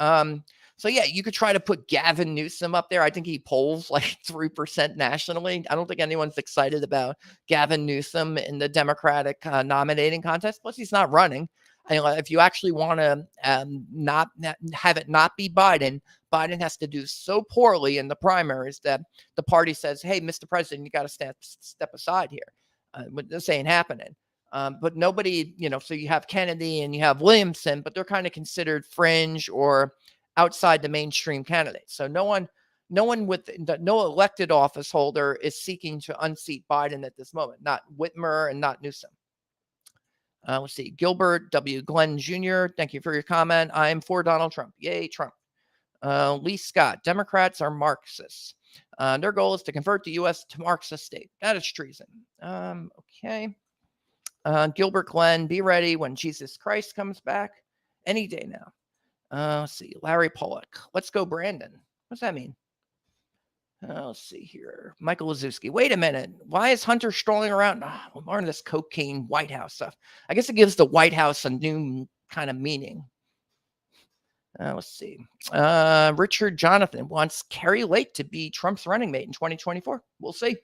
So yeah, you could try to put Gavin Newsom up there. I think he polls like 3% nationally. I don't think anyone's excited about Gavin Newsom in the Democratic nominating contest. Plus, he's not running. If you actually want to not have it not be Biden, Biden has to do so poorly in the primaries that the party says, "Hey, Mr. President, you got to step aside here." This ain't happening. But nobody, so you have Kennedy and you have Williamson, but they're kind of considered fringe or outside the mainstream candidates. So no one no elected office holder is seeking to unseat Biden at this moment, not Whitmer and not Newsom. Let's see. Gilbert W. Glenn Jr., thank you for your comment. I'm for Donald Trump. Yay, Trump. Lee Scott, Democrats are Marxists. Their goal is to convert the U.S. to Marxist state. That is treason. Okay. Gilbert Glenn, be ready when Jesus Christ comes back. Any day now. Let's see. Larry Pollock. Let's go, Brandon. What's that mean? Let's see here. Michael Lazowski. Wait a minute. Why is Hunter strolling around? More of this cocaine White House stuff. I guess it gives the White House a new kind of meaning. Let's see. Richard Jonathan wants Carrie Lake to be Trump's running mate in 2024. We'll see.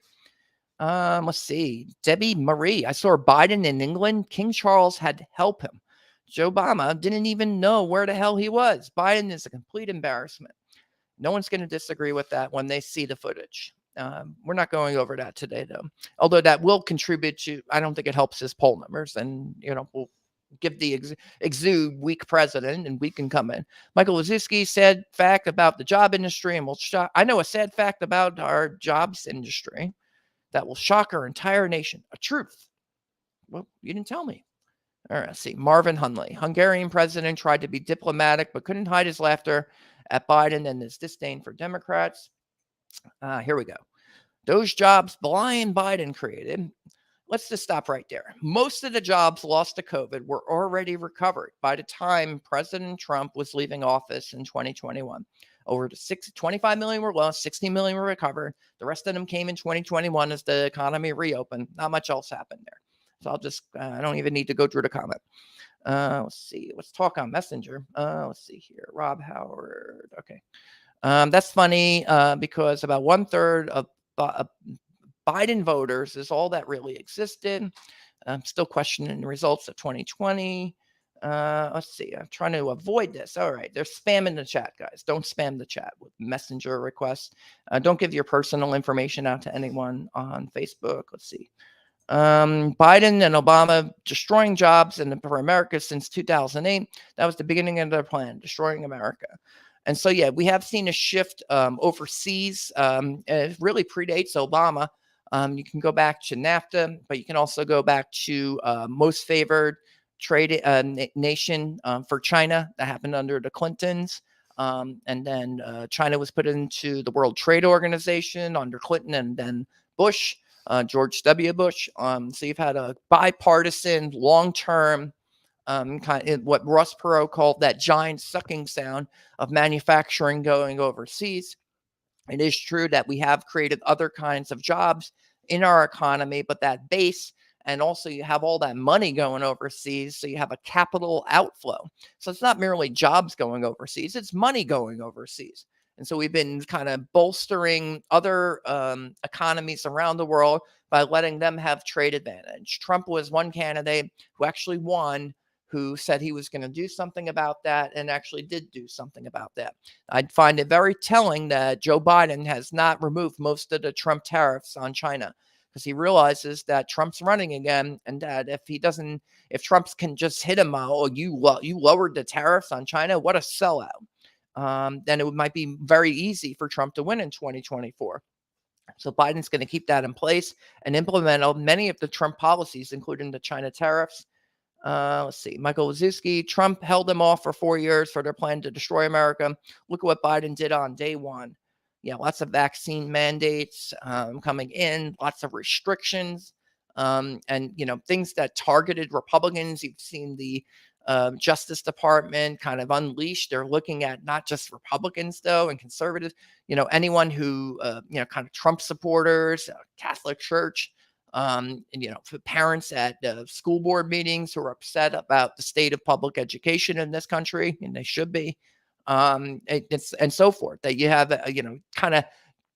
Let's see. Debbie Marie. I saw Biden in England. King Charles had to help him. Joe Obama didn't even know where the hell he was. Biden is a complete embarrassment. No one's going to disagree with that when they see the footage. We're not going over that today, though. Although that will contribute to, I don't think it helps his poll numbers. And, we'll give the exude weak president and we can come in. Michael Lazowski said fact about the job industry. And I know a sad fact about our jobs industry that will shock our entire nation. A truth. Well, you didn't tell me. All right, let's see. Marvin Hunley. Hungarian president tried to be diplomatic, but couldn't hide his laughter at Biden and his disdain for Democrats. Here we go. Those jobs Biden created. Let's just stop right there. Most of the jobs lost to COVID were already recovered by the time President Trump was leaving office in 2021. Over 25 million were lost, 60 million were recovered. The rest of them came in 2021 as the economy reopened. Not much else happened there. So I don't even need to go through the comment. Let's see. Let's talk on Messenger. Let's see here. Rob Howard. Okay. That's funny because about 1/3 of Biden voters is all that really existed. I'm still questioning the results of 2020. Let's see. I'm trying to avoid this. All right. They're spamming the chat, guys. Don't spam the chat with messenger requests. Don't give your personal information out to anyone on Facebook. Let's see. Biden and Obama destroying jobs for America since 2008. That was the beginning of their plan, destroying America. And so, yeah, we have seen a shift overseas. It really predates Obama. You can go back to NAFTA, but you can also go back to most favored trade nation for China. That happened under the Clintons. And then China was put into the World Trade Organization under Clinton and then Bush. George W. Bush. So you've had a bipartisan, long-term kind of what Ross Perot called that giant sucking sound of manufacturing going overseas. It is true that we have created other kinds of jobs in our economy, but that base, and also you have all that money going overseas. So you have a capital outflow. So it's not merely jobs going overseas, it's money going overseas. And so we've been kind of bolstering other economies around the world by letting them have trade advantage. Trump was one candidate who actually won, who said he was going to do something about that and actually did do something about that. I'd find it very telling that Joe Biden has not removed most of the Trump tariffs on China, because he realizes that Trump's running again, and that if Trump can just hit him, oh, you lowered the tariffs on China, what a sellout. Then it might be very easy for Trump to win in 2024. So Biden's going to keep that in place and implement many of the Trump policies, including the China tariffs. Let's see. Michael Wazowski, Trump held them off for 4 years for their plan to destroy America. Look at what Biden did on day one. Yeah, lots of vaccine mandates coming in, lots of restrictions, and things that targeted Republicans. You've seen the Justice Department kind of unleashed. They're looking at not just Republicans though and conservatives. Anyone who kind of Trump supporters, Catholic Church. And, for parents at school board meetings who are upset about the state of public education in this country, and they should be, and so forth. That you have, kind of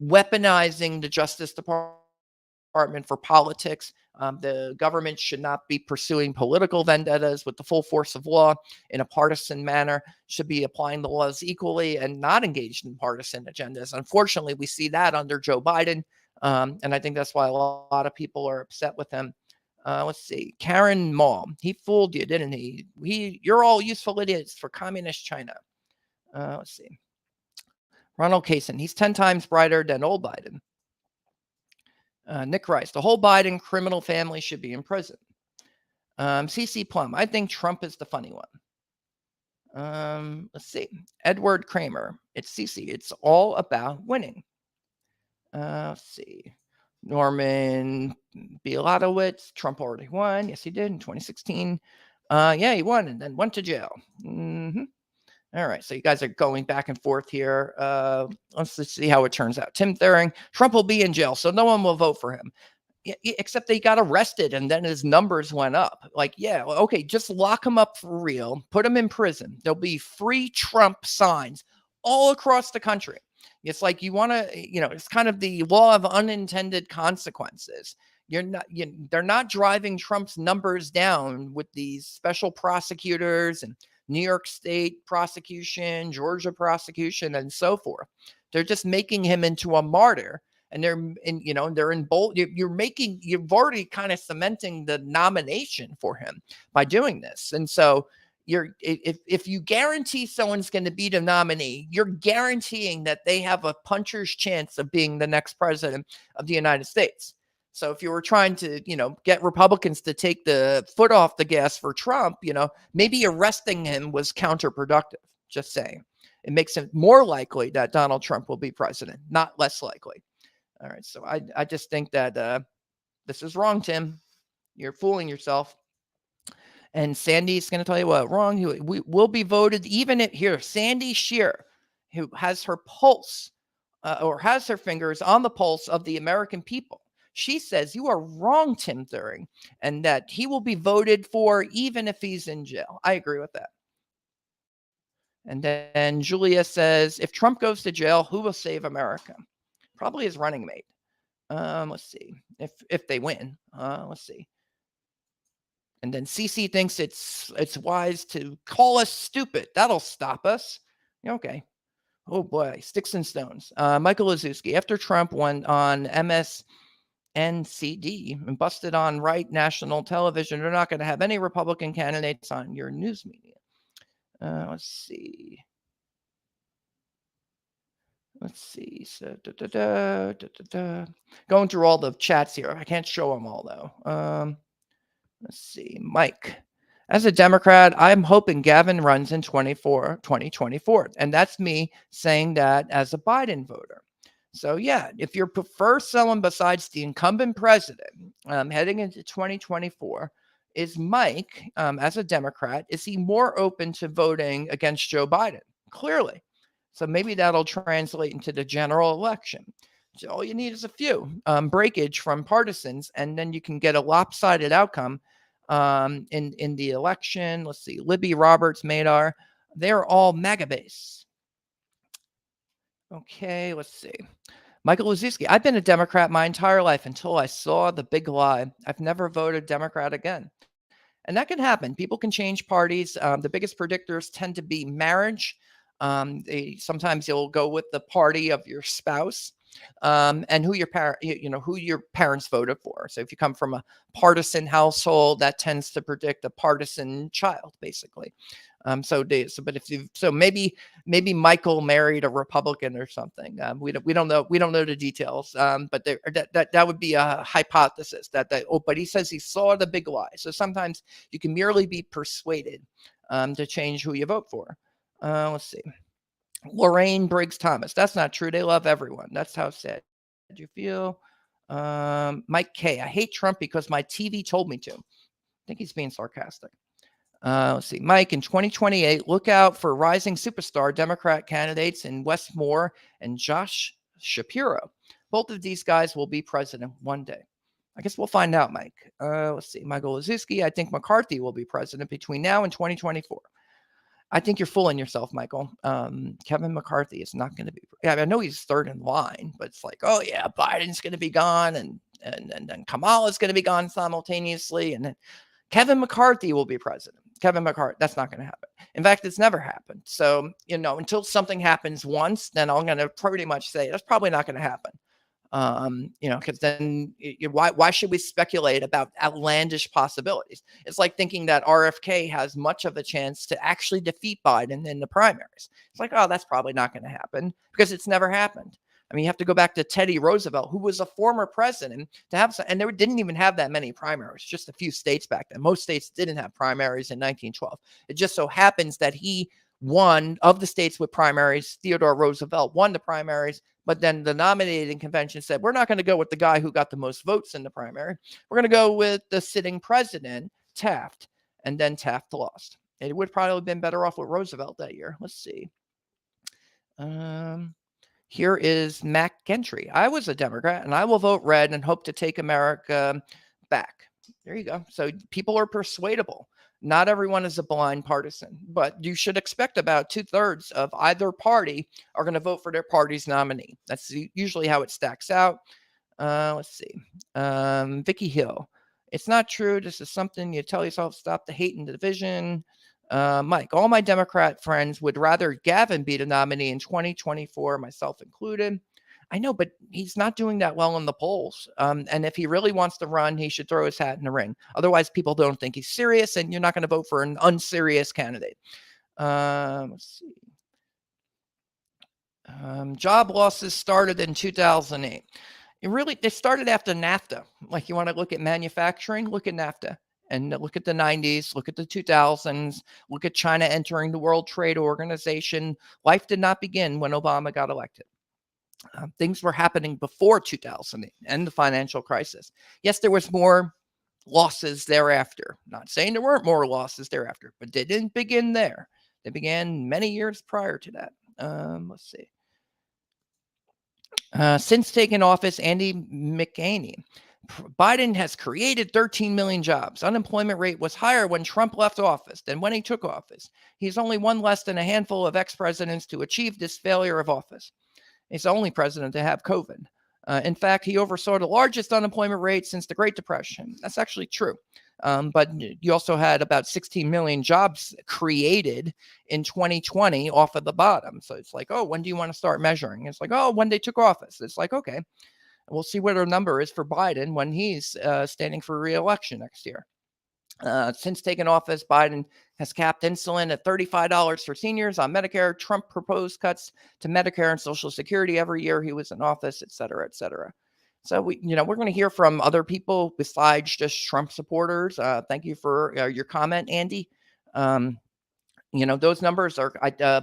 weaponizing the Justice Department for politics. The government should not be pursuing political vendettas with the full force of law in a partisan manner. Should be applying the laws equally and not engaged in partisan agendas. Unfortunately, we see that under Joe Biden. And I think that's why a lot of people are upset with him. Let's see. Karen Mall. He fooled you, didn't he? You're all useful idiots for communist China. Let's see. Ronald Kaysen. He's 10 times brighter than old Biden. Nick Rice. The whole Biden criminal family should be in prison. CC Plum. I think Trump is the funny one. Let's see. Edward Kramer. It's CC. It's all about winning. Let's see. Norman Bielotowicz. Trump already won. Yes, he did in 2016. Yeah, he won and then went to jail. All right, so you guys are going back and forth here. Let's see how it turns out. Tim Thuring, Trump will be in jail, so no one will vote for him. Except they got arrested and then his numbers went up. Like, yeah, okay, just lock him up for real. Put him in prison. There'll be free Trump signs all across the country. It's like you want to, it's kind of the law of unintended consequences. They're not driving Trump's numbers down with these special prosecutors and New York State prosecution, Georgia prosecution, and so forth. They're just making him into a martyr, and they're in bold. You've already kind of cementing the nomination for him by doing this, and so if you guarantee someone's going to be the nominee, you're guaranteeing that they have a puncher's chance of being the next president of the United States. So if you were trying to, get Republicans to take the foot off the gas for Trump, maybe arresting him was counterproductive. Just saying. It makes it more likely that Donald Trump will be president, not less likely. All right. So I just think that this is wrong, Tim. You're fooling yourself. And Sandy's going to tell you what, wrong. We will be voted even here. Sandy Shear, who has her pulse or has her fingers on the pulse of the American people. She says you are wrong, Tim Thuring, and that he will be voted for even if he's in jail. I agree with that. And then Julia says, if Trump goes to jail, who will save America? Probably his running mate. Let's see. If they win. Let's see. And then CC thinks it's wise to call us stupid. That'll stop us. Okay. Oh boy, sticks and stones. Michael Wazowski, after Trump went on MSNCD and busted on right national television, they're not going to have any Republican candidates on your news media. Let's see. So, going through all the chats here. I can't show them all though. Let's see. Mike. As a Democrat, I'm hoping Gavin runs in 2024. And that's me saying that as a Biden voter. So yeah, if you prefer someone besides the incumbent president heading into 2024, is Mike, as a Democrat, is he more open to voting against Joe Biden? Clearly. So maybe that'll translate into the general election. So all you need is a few breakage from partisans, and then you can get a lopsided outcome in the election. Let's see, Libby, Roberts, Madar, they're all MAGA base. Okay, let's see. Michael Luzinski, I've been a Democrat my entire life until I saw the big lie. I've never voted Democrat again. And that can happen. People can change parties. The biggest predictors tend to be marriage. Sometimes you'll go with the party of your spouse and who your who your parents voted for. So if you come from a partisan household, that tends to predict a partisan child, basically. But if you maybe Michael married a Republican or something. We don't know the details. But that would be a hypothesis but he says he saw the big lie. So sometimes you can merely be persuaded to change who you vote for. Let's see. Lorraine Briggs Thomas. That's not true. They love everyone. That's how sad you feel. Mike K. I hate Trump because my TV told me to. I think he's being sarcastic. Let's see. Mike, in 2028, look out for rising superstar Democrat candidates in Wes Moore and Josh Shapiro. Both of these guys will be president one day. I guess we'll find out, Mike. Let's see. Michael Lazuski, I think McCarthy will be president between now and 2024. I think you're fooling yourself, Michael. Kevin McCarthy is not going to be. Yeah, I know he's third in line, but it's like, oh yeah, Biden's going to be gone, and then Kamala's going to be gone simultaneously, and then Kevin McCarthy will be president. Kevin McCarthy, that's not going to happen. In fact, it's never happened. So until something happens once, then I'm going to pretty much say that's probably not going to happen. Because then why should we speculate about outlandish possibilities? It's like thinking that RFK has much of a chance to actually defeat Biden in the primaries. It's like, oh, that's probably not going to happen because it's never happened. I mean, you have to go back to Teddy Roosevelt, who was a former president, to have some, and they didn't even have that many primaries, just a few states back then. Most states didn't have primaries in 1912. It just so happens that he won of the states with primaries. Theodore Roosevelt won the primaries, but then the nominating convention said, we're not going to go with the guy who got the most votes in the primary. We're going to go with the sitting president, Taft, and then Taft lost. It would probably have been better off with Roosevelt that year. Let's see. Here is Mac Gentry. I was a Democrat, and I will vote red and hope to take America back. There you go. So people are persuadable. Not everyone is a blind partisan, but you should expect about 2/3 of either party are going to vote for their party's nominee. That's usually how it stacks out. Let's see. Vicky Hill. It's not true. This is something you tell yourself, stop the hate and the division. Mike, all my Democrat friends would rather Gavin be the nominee in 2024, myself included. I know, but he's not doing that well in the polls. And if he really wants to run, he should throw his hat in the ring. Otherwise, people don't think he's serious, and you're not going to vote for an unserious candidate. Let's see. Job losses started in 2008. They started after NAFTA. Like, you want to look at manufacturing, look at NAFTA. And look at the 90s, look at the 2000s, look at China entering the World Trade Organization. Life did not begin when Obama got elected. Things were happening before 2008 and the financial crisis. Yes, there was more losses thereafter. Not saying there weren't more losses thereafter, but they didn't begin there. They began many years prior to that. Let's see. Since taking office, Andy McCaney. Biden has created 13 million jobs. Unemployment rate was higher when Trump left office than when he took office. He's only one less than a handful of ex-presidents to achieve this failure of office. He's the only president to have COVID. In fact, he oversaw the largest unemployment rate since the Great Depression. That's actually true. But you also had about 16 million jobs created in 2020 off of the bottom. So it's like, oh, when do you want to start measuring? It's like, oh, when they took office. It's like, okay. We'll see what our number is for Biden when he's standing for re-election next year. Since taking office, Biden has capped insulin at $35 for seniors on Medicare. Trump proposed cuts to Medicare and Social Security every year he was in office, et cetera, et cetera. So we're going to hear from other people besides just Trump supporters. Thank you for your comment, Andy. Those numbers are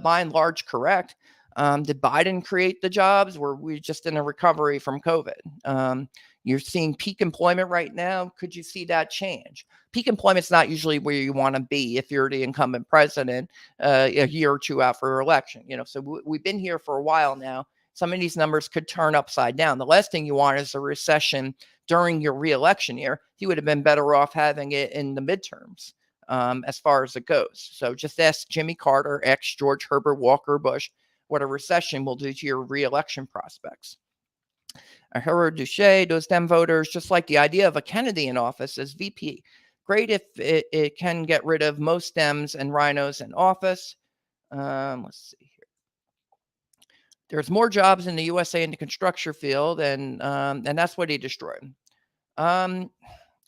by and large correct. Did Biden create the jobs? Were we just in a recovery from COVID? You're seeing peak employment right now. Could you see that change? Peak employment is not usually where you want to be if you're the incumbent president a year or two after your election. So we've been here for a while now. Some of these numbers could turn upside down. The last thing you want is a recession during your reelection year. You would have been better off having it in the midterms as far as it goes. So just ask Jimmy Carter, ex George Herbert Walker Bush, what a recession will do to your reelection prospects. Herod Duche, those Dem voters, just like the idea of a Kennedy in office as VP. Great if it can get rid of most Dems and rhinos in office. Let's see here. There's more jobs in the USA in the construction field, and that's what he destroyed.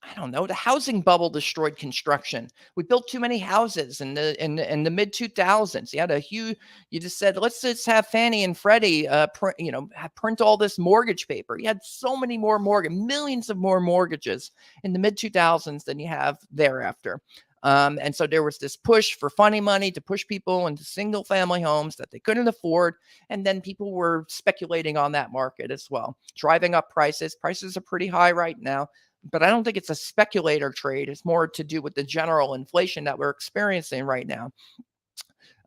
I don't know. The housing bubble destroyed construction. We built too many houses in the mid 2000s. You just said, let's just have Fannie and Freddie print all this mortgage paper. You had so many more millions of more mortgages in the mid 2000s than you have thereafter. And so there was this push for funny money to push people into single family homes that they couldn't afford. And then people were speculating on that market as well, driving up prices. Prices are pretty high right now. But I don't think it's a speculator trade. It's more to do with the general inflation that we're experiencing right now.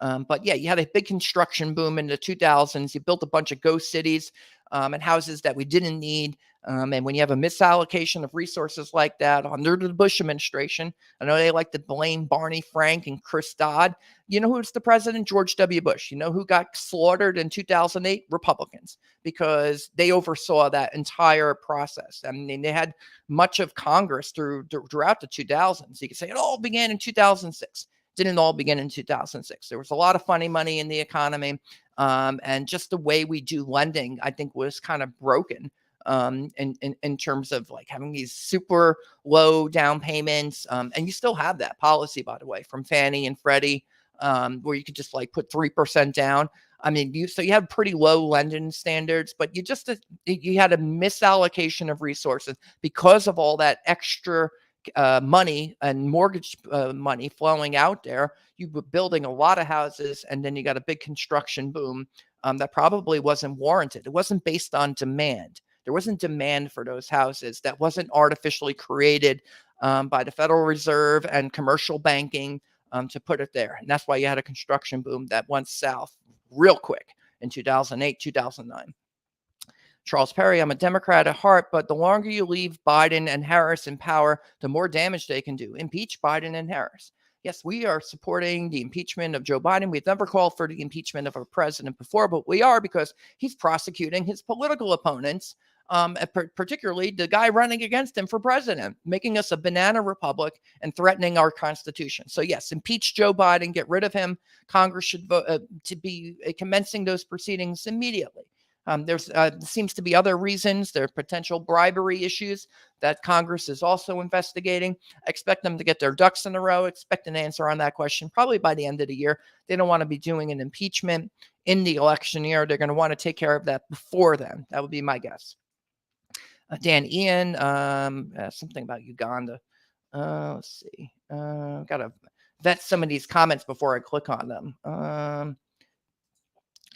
But yeah, you had a big construction boom in the 2000s. You built a bunch of ghost cities and houses that we didn't need. And when you have a misallocation of resources like that under the Bush administration, I know they like to blame Barney Frank and Chris Dodd. You know who's the president? George W. Bush. You know who got slaughtered in 2008? Republicans, because they oversaw that entire process. I mean, they had much of Congress throughout the 2000s. You could say it all began in 2006. Didn't all begin in 2006. There was a lot of funny money in the economy. And just the way we do lending, I think, was kind of broken in terms of like having these super low down payments. And you still have that policy, by the way, from Fannie and Freddie, where you could just like put 3% down. I mean, you have pretty low lending standards, but you had a misallocation of resources because of all that extra money and mortgage money flowing out there. You were building a lot of houses, and then you got a big construction boom that probably wasn't warranted. It wasn't based on demand. There wasn't demand for those houses. That wasn't artificially created by the Federal Reserve and commercial banking to put it there. And that's why you had a construction boom that went south real quick in 2008, 2009. Charles Perry, I'm a Democrat at heart, but the longer you leave Biden and Harris in power, the more damage they can do. Impeach Biden and Harris. Yes, we are supporting the impeachment of Joe Biden. We've never called for the impeachment of a president before, but we are because he's prosecuting his political opponents, particularly the guy running against him for president, making us a banana republic and threatening our Constitution. So yes, impeach Joe Biden, get rid of him. Congress should vote to be commencing those proceedings immediately. There's seems to be other reasons. There are potential bribery issues that Congress is also investigating. I expect them to get their ducks in a row. Expect an answer on that question probably by the end of the year. They don't want to be doing an impeachment in the election year. They're going to want to take care of that before then. That would be my guess. Dan Ian, something about Uganda. Let's see. Got to vet some of these comments before I click on them.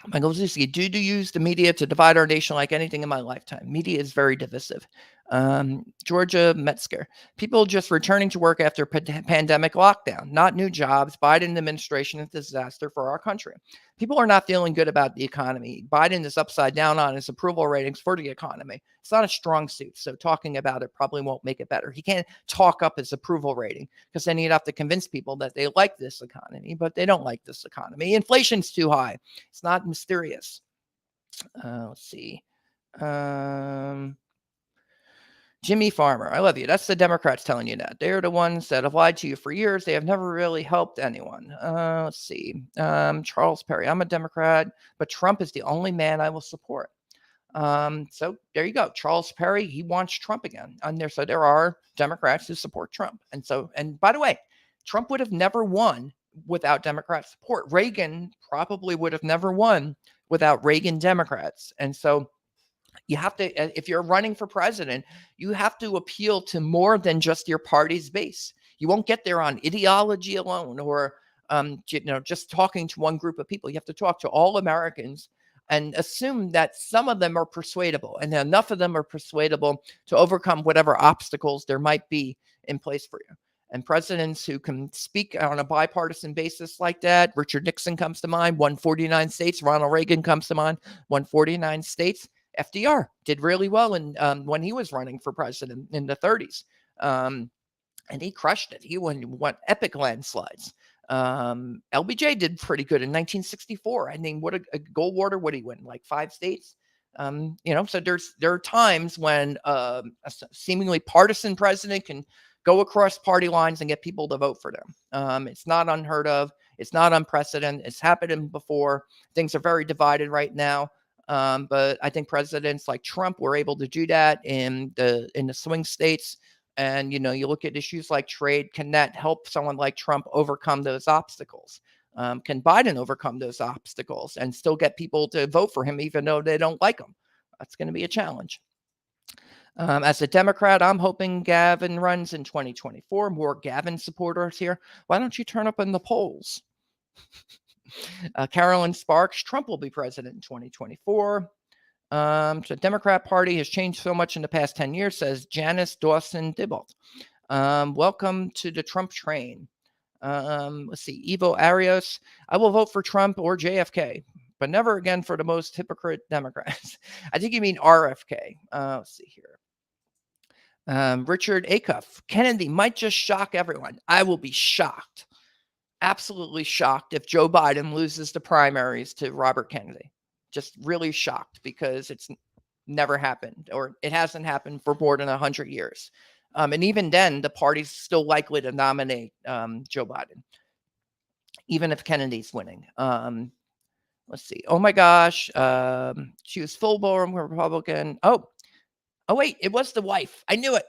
Michael Zuski, do you use the media to divide our nation like anything in my lifetime? Media is very divisive. Georgia Metzger, people just returning to work after pandemic lockdown, not new jobs. Biden administration is a disaster for our country. People are not feeling good about the economy. Biden is upside down on his approval ratings for the economy. It's not a strong suit, so talking about it probably won't make it better. He can't talk up his approval rating because then he'd have to convince people that they like this economy, but they don't like this economy. Inflation's too high. It's not mysterious. Let's see. Jimmy Farmer, I love you. That's the Democrats telling you that. They're the ones that have lied to you for years. They have never really helped anyone. Let's see. Charles Perry, I'm a Democrat, but Trump is the only man I will support. So there you go. Charles Perry, he wants Trump again. So there are Democrats who support Trump. And by the way, Trump would have never won without Democrat support. Reagan probably would have never won without Reagan Democrats. And so you have to, if you're running for president, you have to appeal to more than just your party's base. You won't get there on ideology alone or just talking to one group of people. You have to talk to all Americans and assume that some of them are persuadable and enough of them are persuadable to overcome whatever obstacles there might be in place for you. And presidents who can speak on a bipartisan basis like that, Richard Nixon comes to mind, 149 states. Ronald Reagan comes to mind, 149 states. FDR did really well when he was running for president in the 30s. And he crushed it. He won epic landslides. LBJ did pretty good in 1964. I mean, what a Goldwater, what did he win? Like 5 states? So there are times when a seemingly partisan president can go across party lines and get people to vote for them. It's not unheard of. It's not unprecedented. It's happened before. Things are very divided right now. But I think presidents like Trump were able to do that in the swing states. And, you look at issues like trade. Can that help someone like Trump overcome those obstacles? Can Biden overcome those obstacles and still get people to vote for him, even though they don't like him? That's going to be a challenge. As a Democrat, I'm hoping Gavin runs in 2024. More Gavin supporters here. Why don't you turn up in the polls? Carolyn Sparks, Trump will be president in 2024. So the Democrat Party has changed so much in the past 10 years, says Janice Dawson-Dibble. Welcome to the Trump train. Let's see, Evo Arias. I will vote for Trump or JFK, but never again for the most hypocrite Democrats. I think you mean RFK. Let's see here. Richard Acuff. Kennedy might just shock everyone. I will be shocked, absolutely shocked, if Joe Biden loses the primaries to Robert Kennedy. Just really shocked, because it's never happened, or it hasn't happened for more than 100 years. And even then, the party's still likely to nominate Joe Biden, even if Kennedy's winning. Let's see. Oh my gosh. She was full-blown Republican. Oh, wait, it was the wife. I knew it.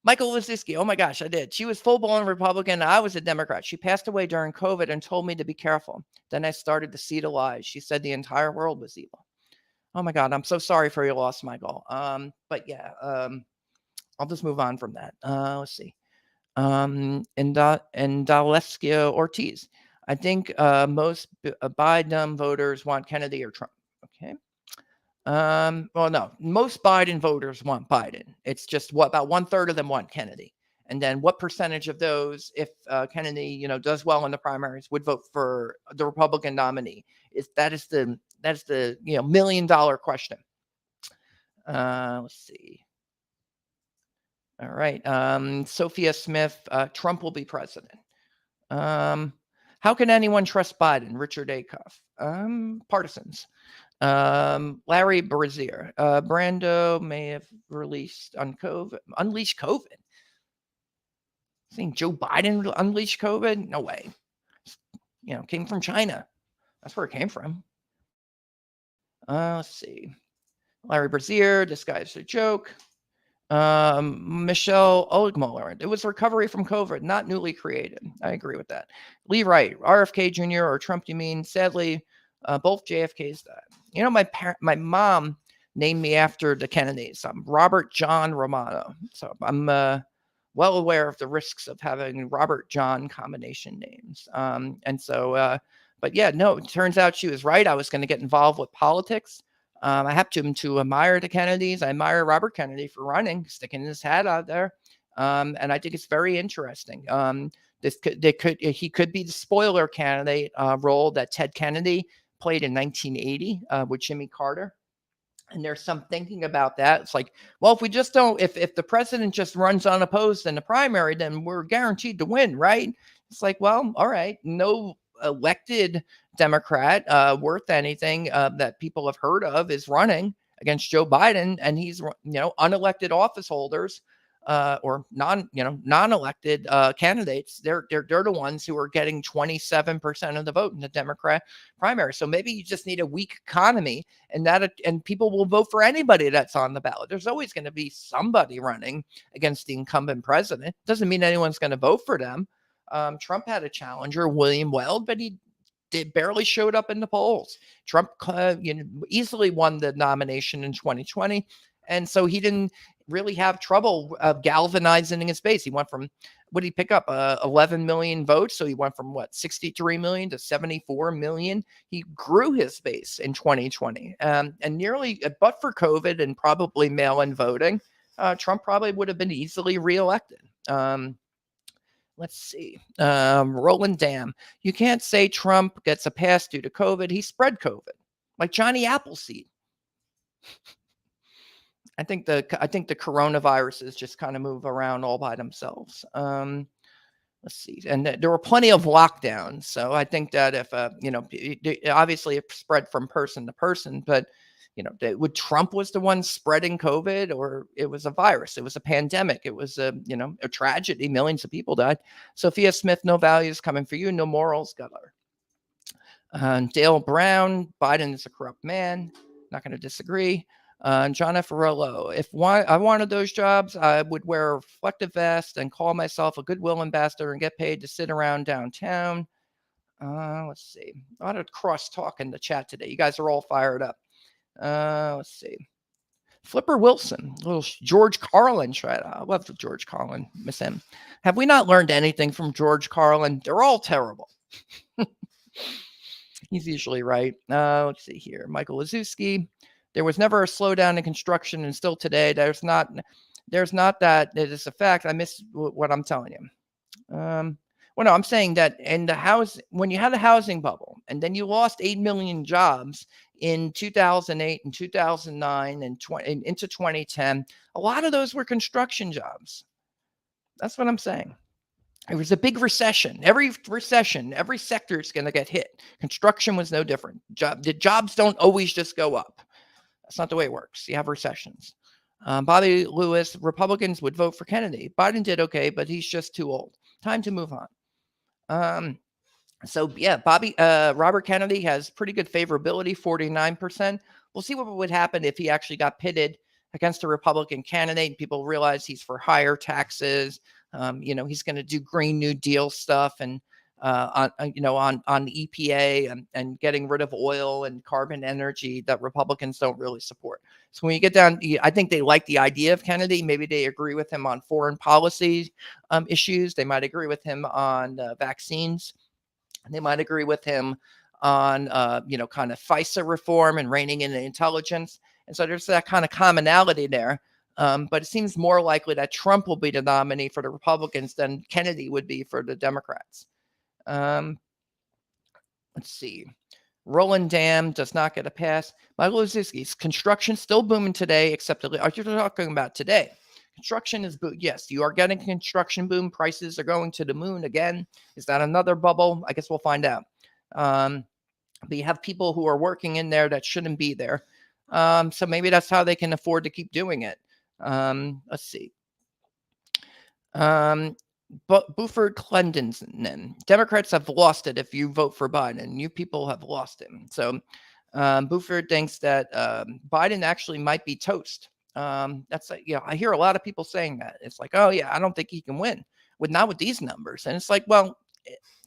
Michael Lisinski. Oh my gosh, I did. She was full-blown Republican. I was a Democrat. She passed away during COVID and told me to be careful. Then I started to see the lies. She said the entire world was evil. Oh my God, I'm so sorry for your loss, Michael. But yeah, I'll just move on from that. Let's see. And Daleskia Ortiz. I think most Biden voters want Kennedy or Trump. Okay. Well, no, most Biden voters want Biden. It's just about 1/3 of them want Kennedy. And then what percentage of those, if Kennedy, does well in the primaries, would vote for the Republican nominee? That's the $1 million question. Let's see. All right. Sophia Smith, Trump will be president. How can anyone trust Biden? Richard Acuff. Partisans. Larry Brazier. Brando may have unleashed COVID. Saying Joe Biden unleashed COVID? No way. Came from China. That's where it came from. Let's see. Larry Brazier, disguised a joke. Michelle Oldmuller. It was recovery from COVID, not newly created. I agree with that. Lee Wright, RFK Jr. or Trump, you mean? Sadly, both JFKs died. My mom named me after the Kennedys. I'm Robert John Romano. So I'm well aware of the risks of having Robert John combination names. But yeah, no, it turns out she was right. I was going to get involved with politics. I happen to admire the Kennedys. I admire Robert Kennedy for running, sticking his hat out there. And I think it's very interesting. He could be the spoiler candidate role that Ted Kennedy played in 1980 with Jimmy Carter. And there's some thinking about that. It's like, well, if we just don't, if the president just runs unopposed in the primary, then we're guaranteed to win, right? It's like, well, all right, no elected Democrat worth anything that people have heard of is running against Joe Biden, and he's unelected office holders or non-elected candidates. They're the ones who are getting 27% of the vote in the Democrat primary. So maybe you just need a weak economy, and people will vote for anybody that's on the ballot. There's always going to be somebody running against the incumbent president. Doesn't mean anyone's going to vote for them. Trump had a challenger, William Weld, but he barely showed up in the polls. Trump easily won the nomination in 2020. And so he didn't really have trouble galvanizing his base. He went from what did he pick up? 11 million votes. So he went from 63 million to 74 million. He grew his base in 2020. And nearly, but for COVID and probably mail-in voting, Trump probably would have been easily reelected. Let's see. Roland Dam. You can't say Trump gets a pass due to COVID. He spread COVID like Johnny Appleseed. I think the coronaviruses just kind of move around all by themselves. Let's see. And there were plenty of lockdowns. So I think that if, obviously it spread from person to person, but, would Trump was the one spreading COVID, or it was a virus? It was a pandemic. It was a tragedy. Millions of people died. Sophia Smith, no values coming for you. No morals. Got her. Dale Brown, Biden is a corrupt man. Not going to disagree. John F. Rillo, if I wanted those jobs, I would wear a reflective vest and call myself a goodwill ambassador and get paid to sit around downtown. Let's see. A lot of cross-talk in the chat today. You guys are all fired up. Let's see. Flipper Wilson, little George Carlin tried. I love George Carlin. Miss him. Have we not learned anything from George Carlin? They're all terrible. He's usually right. Let's see here. Michael Lazewski. There was never a slowdown in construction, and still today, there's not that. It is a fact. I miss what I'm telling you. No, I'm saying that in when you had a housing bubble, and then you lost 8 million jobs in 2008 and 2009 and into 2010, a lot of those were construction jobs. That's what I'm saying. It was a big recession. Every sector is going to get hit. Construction was no different. The jobs don't always just go up. That's not the way it works. You have recessions. Bobby Lewis, Republicans would vote for Kennedy. Biden did okay, but he's just too old. Time to move on. So yeah, Robert Kennedy has pretty good favorability, 49%. We'll see what would happen if he actually got pitted against a Republican candidate and people realize he's for higher taxes. He's going to do Green New Deal stuff and on the EPA and getting rid of oil and carbon energy that Republicans don't really support. So when you get down, I think they like the idea of Kennedy. Maybe they agree with him on foreign policy issues. They might agree with him on vaccines. They might agree with him on, kind of FISA reform and reining in the intelligence. And so there's that kind of commonality there. But it seems more likely that Trump will be the nominee for the Republicans than Kennedy would be for the Democrats. Let's see. Roland Dam does not get a pass. Michael Lazewski's construction still booming today, except are you talking about today? Construction is yes, you are getting construction boom. Prices are going to the moon again. Is that another bubble? I guess we'll find out. But you have people who are working in there that shouldn't be there. So maybe that's how they can afford to keep doing it. Let's see. But Buford Clendenin, Democrats have lost it if you vote for Biden. You people have lost him. So Buford thinks that Biden actually might be toast. That's I hear a lot of people saying that. It's like, oh yeah, I don't think he can win not with these numbers. And it's like, well,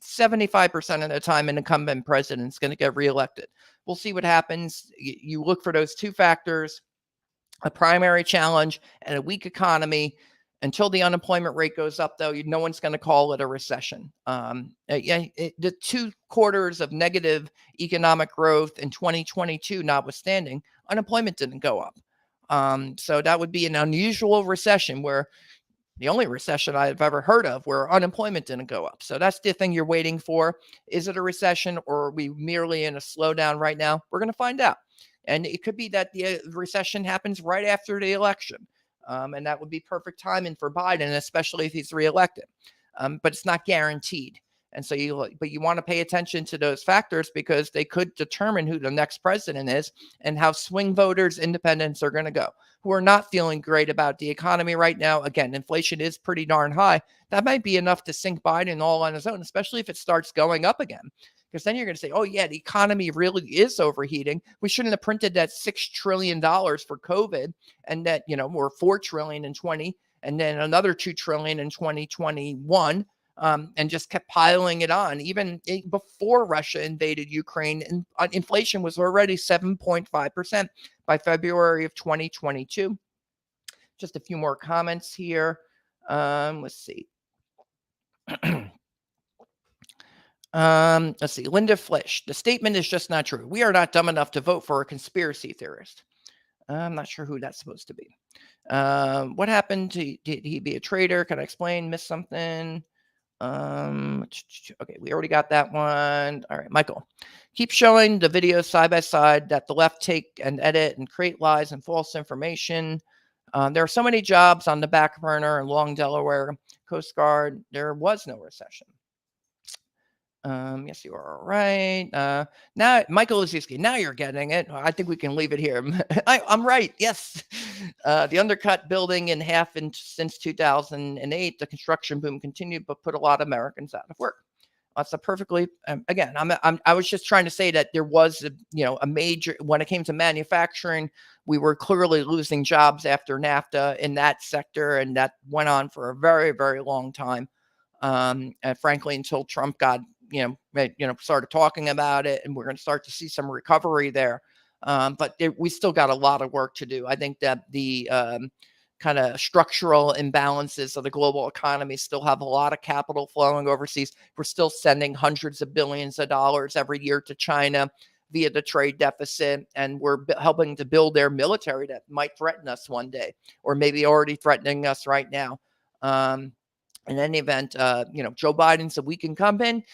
75% of the time an incumbent president is going to get reelected. We'll see what happens. You look for those two factors: a primary challenge and a weak economy. Until the unemployment rate goes up, though, no one's going to call it a recession. The 2 quarters of negative economic growth in 2022 notwithstanding, unemployment didn't go up. So that would be an unusual recession, where the only recession I've ever heard of where unemployment didn't go up. So that's the thing you're waiting for. Is it a recession, or are we merely in a slowdown right now? We're going to find out. And it could be that the recession happens right after the election. And that would be perfect timing for Biden, especially if he's reelected. But it's not guaranteed. And so you want to pay attention to those factors, because they could determine who the next president is and how swing voters, independents are going to go, who are not feeling great about the economy right now. Again, inflation is pretty darn high. That might be enough to sink Biden all on his own, especially if it starts going up again. Because then you're going to say, oh, yeah, the economy really is overheating. We shouldn't have printed that $6 trillion for COVID, and that, we're $4 trillion in 20, and then another $2 trillion in 2021, and just kept piling it on. Even before Russia invaded Ukraine, and inflation was already 7.5% by February of 2022. Just a few more comments here. Let's see. Let's see. Linda Flish. The statement is just not true. We are not dumb enough to vote for a conspiracy theorist. I'm not sure who that's supposed to be. What happened? Did he be a traitor? Can I explain? Miss something? Okay, we already got that one. All right, Michael. Keep showing the videos side by side that the left take and edit and create lies and false information. There are so many jobs on the back burner in Long, Delaware, Coast Guard. There was no recession. Yes, you are right. Now, Michael Oziski, now you're getting it. I think we can leave it here. I'm right. Yes. The undercut building in half since 2008. The construction boom continued, but put a lot of Americans out of work. That's a perfectly, again, I was just trying to say that there was, a major, when it came to manufacturing, we were clearly losing jobs after NAFTA in that sector. And that went on for a very, very long time. And frankly, until Trump got, started talking about it, and we're going to start to see some recovery there. But we still got a lot of work to do. I think that the kind of structural imbalances of the global economy still have a lot of capital flowing overseas. We're still sending hundreds of billions of dollars every year to China via the trade deficit, and we're helping to build their military that might threaten us one day, or maybe already threatening us right now. In any event, Joe Biden's a weak incumbent.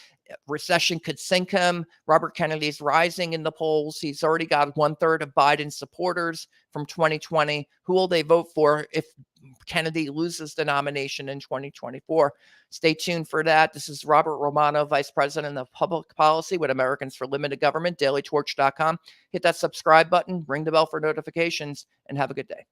Recession could sink him. Robert Kennedy's rising in the polls. He's already got 1/3 of Biden's supporters from 2020. Who will they vote for if Kennedy loses the nomination in 2024? Stay tuned for that. This is Robert Romano, Vice President of Public Policy with Americans for Limited Government, dailytorch.com. Hit that subscribe button, ring the bell for notifications, and have a good day.